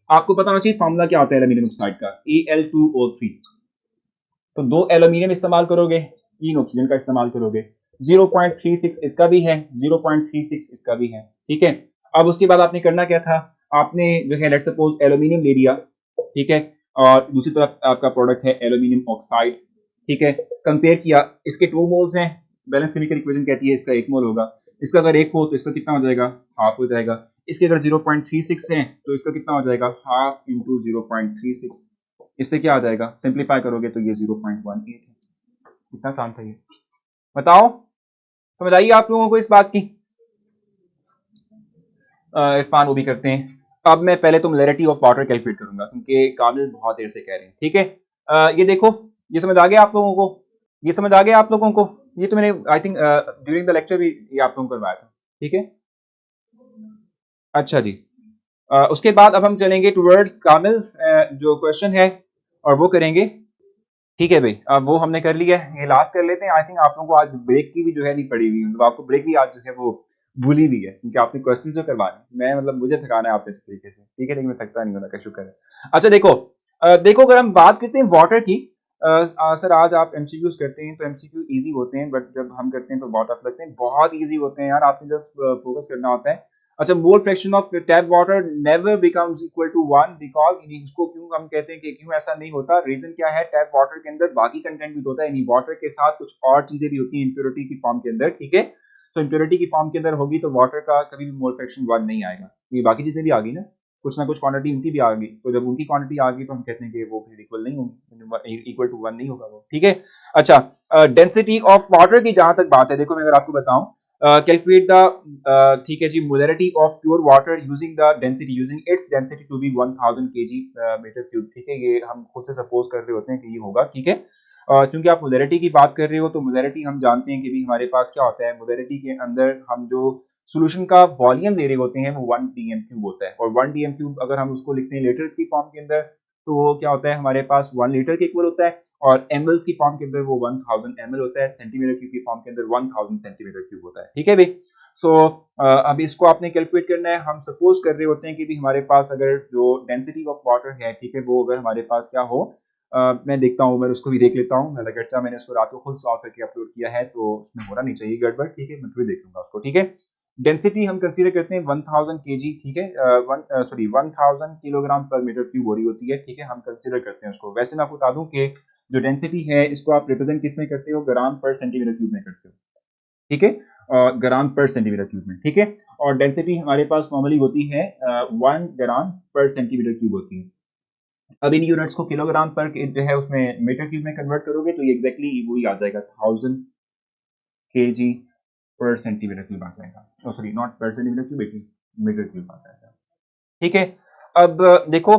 आपको पता होना चाहिए फॉर्मूला क्या होता है एल्यूमिनियम ऑक्साइड का, Al2O3। तो 2 एल्यूमिनियम इस्तेमाल करोगे, 3 ऑक्सीजन का इस्तेमाल करोगे। 0.36 इसका भी है, 0.36 इसका भी है, ठीक है। अब उसके बाद आपने करना क्या था, आपने जो है लेट सपोज एल्यूमिनियम ले लिया, ठीक है, और दूसरी तरफ आपका प्रोडक्ट है एल्यूमिनियम ऑक्साइड, ठीक है। कंपेयर किया, इसके 2 मोल्स हैं, बैलेंस केमिकल इक्वेशन कहती है इसका 1 मोल होगा। इसका अगर 1 हो तो इसका कितना हो जाएगा, हाफ हो जाएगा। इसके अगर 0.36 है तो इसका कितना हो जाएगा, हाफ इंटू 0.36। इससे क्या आ जाएगा, सिंप्लीफाई करोगे तो ये 0.18 है। कितना आसान था ये, बताओ, समझ आई आप लोगों को इस बात की। इरफान वो भी करते हैं। अब मैं पहले तो मोलैरिटी ऑफ वाटर कैलकुलेट करूंगा क्योंकि काबिल बहुत देर से कह रहे हैं, ठीक है। ये देखो, ये समझ आ गया आप लोगों को, ये समझ आ गया आप लोगों को, ये तो मैंने I think during the lecture भी ये आप लोगों को करवाया था, ठीक है। अच्छा जी, उसके बाद अब हम चलेंगे टुवर्ड्स कामिल जो क्वेश्चन है और वो करेंगे, ठीक है भाई। अब वो हमने कर लिया है, ये लास्ट कर लेते हैं। आई थिंक आप लोगों को आज ब्रेक की भी जो है नहीं पड़ी हुई, मतलब आपको ब्रेक भी आज जो है वो भूली हुई है क्योंकि आपने क्वेश्चंस जो करवाए, मैं मतलब मुझे थकाना है आपने इस तरीके से, ठीक है, लेकिन मैं थकता नहीं हूं, का शुक्र है। अच्छा देखो, देखो अगर हम बात करते हैं वाटर की, सर आज आप एमसीक्यूज करते हैं तो एमसीक्यू इजी होते हैं, बट जब हम करते हैं तो बहुत टफ लगते हैं, बहुत इजी होते हैं यार, आपने जस्ट फोकस करना होता है। अच्छा, mole fraction of tap water never becomes equal to 1 because इसको क्यों हम कहते हैं कि क्यों ऐसा नहीं होता, रीजन क्या है, टैप वाटर के अंदर बाकी कंटेंट भी तो होता है, यानी वाटर के साथ कुछ और चीजें भी होती हैं इंप्योरिटी की फॉर्म के अंदर, ठीक है। तो इंप्योरिटी की फॉर्म के अंदर होगी तो वाटर का कभी भी मोल फ्रैक्शन 1 नहीं आएगा, ये बाकी चीजें भी आ गई ना कुछ क्वांटिटी उनकी भी आ गई, तो जब उनकी क्वांटिटी आ गई तो हम कहते हैं कि वो फिर इक्वल नहीं होगी, इक्वल टू 1 नहीं होगा वो, ठीक है। अच्छा, डेंसिटी ऑफ वाटर की जहां तक बात है, देखो मैं अगर आपको बताऊं, कैलकुलेट द, ठीक है जी, molarity of pure water using the density, using its density to be 1000 KG metre cube, ठीक है। ये हम खुद से सपोज कर रहे होते हैं कि ये होगा, ठीक है। चूंकि आप मोलैरिटी की बात कर रहे हो तो मोलैरिटी हम जानते हैं कि भी हमारे पास क्या होता है, मोलैरिटी के अंदर हम जो सॉल्यूशन का वॉल्यूम ले रहे होते हैं वो 1 डीएम क्यूब होता है, और 1 डीएम क्यूब अगर हम उसको लिखते हैं लीटर्स की फॉर्म के अंदर तो वो क्या होता है, हमारे पास 1 लीटर के इक्वल होता है, और एमएल्स की फॉर्म के अंदर वो 1000 एमएल होता है, सेंटीमीटर क्यूब की फॉर्म के अंदर 1000 सेंटीमीटर क्यूब होता है, ठीक है भाई। सो अब इसको आपने कैलकुलेट करना है, हम सपोज कर रहे होते हैं कि भी हमारे पास अगर जो डेंसिटी ऑफ वाटर है, ठीक है, वो अगर हमारे पास क्या हो, मैं देखता हूँ, मैं उसको भी देख लेता हूँ, अच्छा मैंने उसको रात को खुद सॉल्व करके अपलोड किया है तो उसमें होना नहीं चाहिए गड़बड़, ठीक है, मैं फिर देख लूंगा उसको, ठीक है। डेंसिटी हम कंसीडर करते हैं 1000 केजी, ठीक है, 1000 किलोग्राम पर मीटर क्यूब हो रही होती है, ठीक है, हम कंसीडर करते हैं उसको। वैसे मैं आपको बता दूं कि जो डेंसिटी है इसको आप रिप्रेजेंट किस में करते हो, ग्राम पर सेंटीमीटर क्यूब में करते हो, ठीक है, ग्राम पर सेंटीमीटर क्यूब में, ठीक है। और डेंसिटी हमारे पास नॉर्मली होती है 1 ग्राम पर सेंटीमीटर क्यूब होती है। अब इन यूनिट्स को किलोग्राम पर जो है उसमें मीटर क्यूब में कन्वर्ट करोगे तो ये एग्जैक्टली वही आ जाएगा, 1000 केजी पर सेंटीमीटर क्यूब आ जाएगा, sorry not per centimetre cube, it is metre cube आ जाएगा, ठीक है। अब देखो,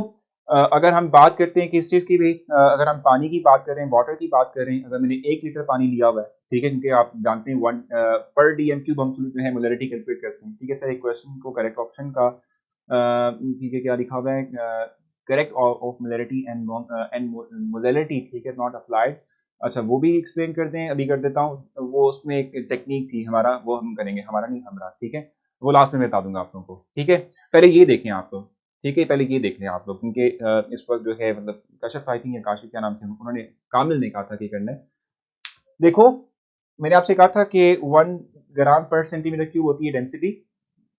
अगर हम बात करते हैं किस चीज की भी, अगर हम पानी की बात करें, वाटर की बात करें, अगर मैंने 1 लीटर पानी लिया हुआ है, ठीक है, क्योंकि आप जानते हैं 1 पर डीएम क्यूब हम जो है मोलैरिटी कैलकुलेट करते हैं, ठीक है सर। एक क्वेश्चन को करेक्ट ऑप्शन का, ठीक है, क्या लिखा हुआ है, correct of molarity and molarity, ठीक है, नॉट अप्लाइड। अच्छा वो भी एक्सप्लेन कर दें, अभी कर देता हूँ, वो उसमें एक टेक्निक थी हमारा, वो हम करेंगे, हमारा नहीं हमारा, ठीक है, वो लास्ट में बता दूंगा आप लोगों को, ठीक है। पहले ये देखें आप लोग, ठीक है, पहले ये देख लें आप लोग, क्योंकि इस वक्त जो है मतलब कशफ आई थिंक या काशिफ क्या नाम थे उन्होंने, कामिल ने कहा था कि करना है। देखो मैंने आपसे कहा था कि 1 ग्राम पर सेंटीमीटर क्यूब होती है डेंसिटी,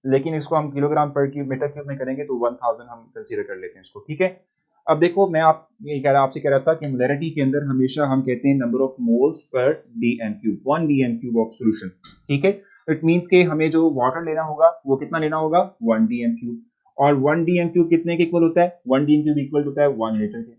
लेकिन इसको हम किलोग्राम पर क्यूब मीटर क्यूब में करेंगे तो 1000 हम कंसीडर कर लेते हैं इसको, ठीक है। अब देखो मैं आप ये कह रहा आपसे कह रहा था कि मोलैरिटी के अंदर हमेशा हम कहते हैं number of moles per DM cube, 1 DM cube of solution, ठीक है। इट मींस कि हमें जो वाटर लेना होगा वो कितना लेना होगा, 1 डीएम क्यूब, और 1 डीएम क्यूब कितने के इक्वल होता है, 1 डीएम क्यूब इक्वल होता है 1 लीटर के,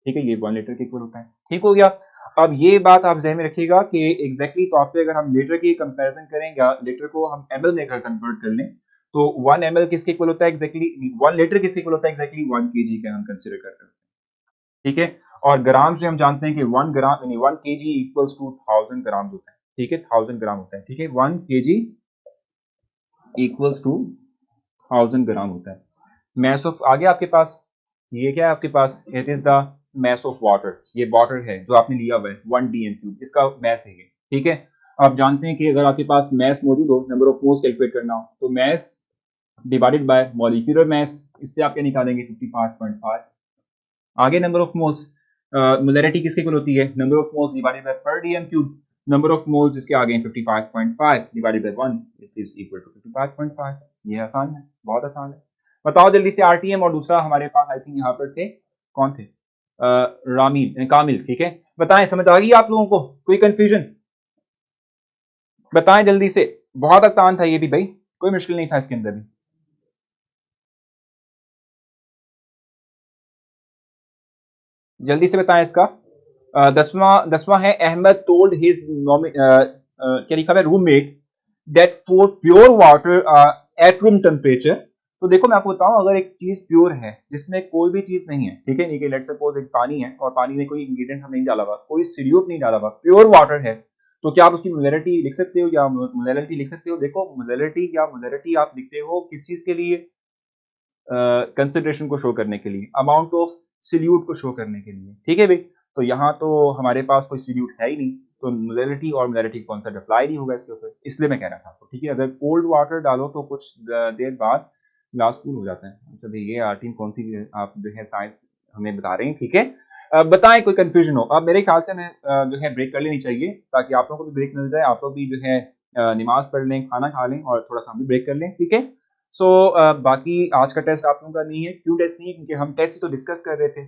ठीक है, ये 1 लीटर के इक्वल होता है, ठीक हो गया। अब ये बात आप ध्यान में रखिएगा कि एग्जैक्टली तौर पे अगर हम लीटर की कंपैरिजन करेंगे, लीटर को हम एमएल में अगर कन्वर्ट कर लें तो 1 एमएल किसके इक्वल होता है, एग्जैक्टली 1 लीटर किसके इक्वल होता है, एग्जैक्टली 1 केजी का हम कंसीडर कर रहे हैं, ठीक है। और ग्राम से हम जानते हैं कि 1 ग्राम यानी 1 kg इक्वल्स टू 1000 ग्राम होता है, ठीक है, 1000 ग्राम होता है, ठीक है, 1 kg इक्वल्स टू 1000 ग्राम होता है। मैस ऑफ आगे आपके पास ये क्या है आपके पास, it is the mass of water, ये वाटर है जो आपने लिया हुआ है 1 dm3, इसका मैस है ये, ठीक है। आप जानते हैं कि अगर आपके पास मैस मौजूद हो, नंबर ऑफ मोल्स कैलकुलेट करना हो, तो mass divided by molecular mass, इससे आप क्या निकालेंगे 55.5। आगे नंबर ऑफ मोल्स, मोलैरिटी किसके इक्वल होती है, number of moles divided by per DM cube, number of moles इसके आगे 55.5 divided by 1 it is equal to 55.5। ये आसान है, बहुत आसान है। बताओ जल्दी से आरटीएम, और दूसरा हमारे पास आई थिंक यहाँ पर थे, कौन थे, रामील कामिल, ठीक है। बताएं समझ आ गई आप लोगों को, कोई कंफ्यूजन बताएं जल्दी से। बहुत आसान था ये भी भाई, कोई मुश्किल नहीं था इसके अंदर भी। जल्दी से बताएं इसका। दसवां है अहमद टोल्ड हिज क्या लिखा है roommate that for pure water at room temperature. तो देखो मैं आपको बताऊं, अगर एक चीज प्योर है जिसमें कोई भी चीज नहीं है, ठीक है, लेट सपोज एक पानी है और पानी में कोई इंग्रेडिएंट हम नहीं डाला हुआ, कोई सोल्यूट नहीं डाला हुआ, प्योर वाटर है, तो क्या आप उसकी मोलैरिटी लिख सकते हो, या मोलैरिटी लिख सकते हो। देखो मोलैरिटी आप लिखते हो किस चीज के लिए, कंसंट्रेशन को शो करने के लिए, अमाउंट ऑफ सोल्यूट को शो करने के लिए, ठीक है भाई। तो यहाँ तो हमारे पास कोई सोल्यूट है ही नहीं, तो मोलैरिटी और मोलैरिटी कॉन्सेप्ट अप्लाई नहीं होगा इसके ऊपर, इसलिए मैं कह रहा था आपको, ठीक है। अगर कोल्ड वाटर डालो तो कुछ देर बाद ग्लास कूल हो जाता है। अच्छा भाई ये आर्टिन कौन सी आप जो है साइंस हमें बता रहे हैं, ठीक है। बताएं कोई कंफ्यूजन हो। अब मेरे ख्याल से मैं जो है ब्रेक कर लेनी चाहिए, ताकि आप लोगों को भी ब्रेक मिल जाए, आप लोग भी जो है नमाज पढ़ लें, खाना खा लें और थोड़ा सा भी ब्रेक कर लें, ठीक है। सो बाकी आज का टेस्ट आप लोगों का नहीं है, क्यों टेस्ट नहीं है, क्योंकि हम टेस्ट तो डिस्कस कर रहे थे।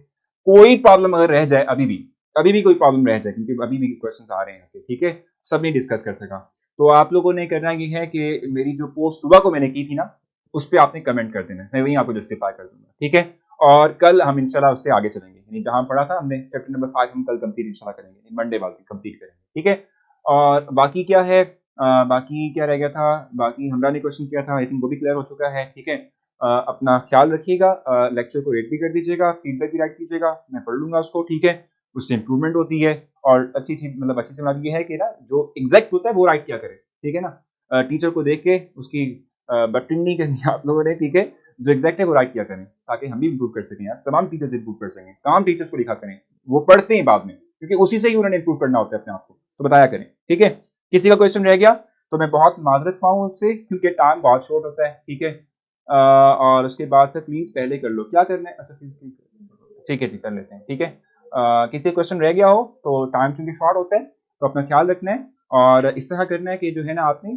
कोई प्रॉब्लम अगर रह जाए अभी भी कोई प्रॉब्लम रह जाए, क्योंकि अभी भी क्वेश्चंस आ रहे हैं, ठीक है, सब नहीं डिस्कस कर सका, तो आप लोगों ने करना ये है कि मेरी जो पोस्ट सुबह को मैंने की थी ना, उस पर आपने कमेंट कर देना, मैं वहीं आपको जस्टिफाई कर दूंगा, ठीक है। और कल हम इंशाल्लाह उससे आगे चलेंगे, यानी जहां पढ़ा था हमने चैप्टर नंबर 5 हम कल कंप्लीट इंशाल्लाह करेंगे, मंडे वाली कंप्लीट करेंगे, ठीक है। और बाकी क्या है, बाकी क्या रह गया था, बाकी हमरा ने क्वेश्चन किया था, आई थिंक वो भी क्लियर हो चुका है, ठीक है। अपना ख्याल रखिएगा, लेक्चर को रेट भी कर दीजिएगा, फीडबैक भी राइट कीजिएगा, मैं पढ़ लूंगा उसको, ठीक है। उससे इंप्रूवमेंट होती है, और अच्छी थी मतलब अच्छी से मतलब ये है कि ना जो एग्जैक्ट होता है वो राइट किया करे, ठीक है ना। टीचर को देख के उसकी बटरिंग नहीं करनी आप लोगों ने, ठीक है। जो एग्जैक्ट है वो राइट किया करें, ताकि हम भी इंप्रूव कर सकें यार, तमाम टीचर्स इंप्रूव कर सकें, तमाम टीचर्स को लिखा करें, वो पढ़ते हैं बाद में, क्योंकि उसी से ही उन्होंने इंप्रूव करना होता है अपने आप को, तो बताया करें, ठीक है। किसी का क्वेश्चन रह गया तो मैं बहुत माजरत पाऊँ उससे, क्योंकि टाइम बहुत शॉर्ट होता है, ठीक है। और उसके बाद से प्लीज पहले कर लो क्या करना है, अच्छा प्लीज ठीक है जी कर लेते हैं, ठीक है। किसी क्वेश्चन रह गया हो तो टाइम चूंकि शॉर्ट होता है, तो अपना ख्याल रखना है, और इस तरह करना है कि जो है ना आपने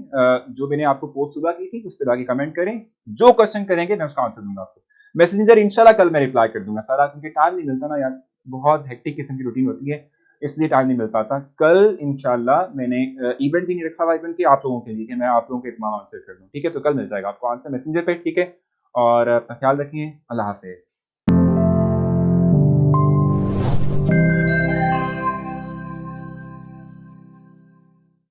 जो मैंने आपको पोस्ट सुबह की थी उस पर जाके कमेंट करें, जो क्वेश्चन करेंगे मैं उसका आंसर दूंगा आपको। मैसेंजर इंशाल्लाह कल मैं रिप्लाई कर दूंगा सारा, क्योंकि टाइम नहीं मिलता ना यार, बहुत हेक्टिक किस्म की रूटीन होती है, इसलिए टाइम नहीं मिल पाता। कल इंशाल्लाह मैंने इवेंट भी नहीं रखा हुआ इवेंट की आप लोगों के लिए, कि मैं आप लोगों के तमाम आंसर कर दूं, ठीक है। तो कल मिल जाएगा आपको आंसर मैसेंजर पे, ठीक है। और अपना ख्याल रखिए, अल्लाह हाफिज।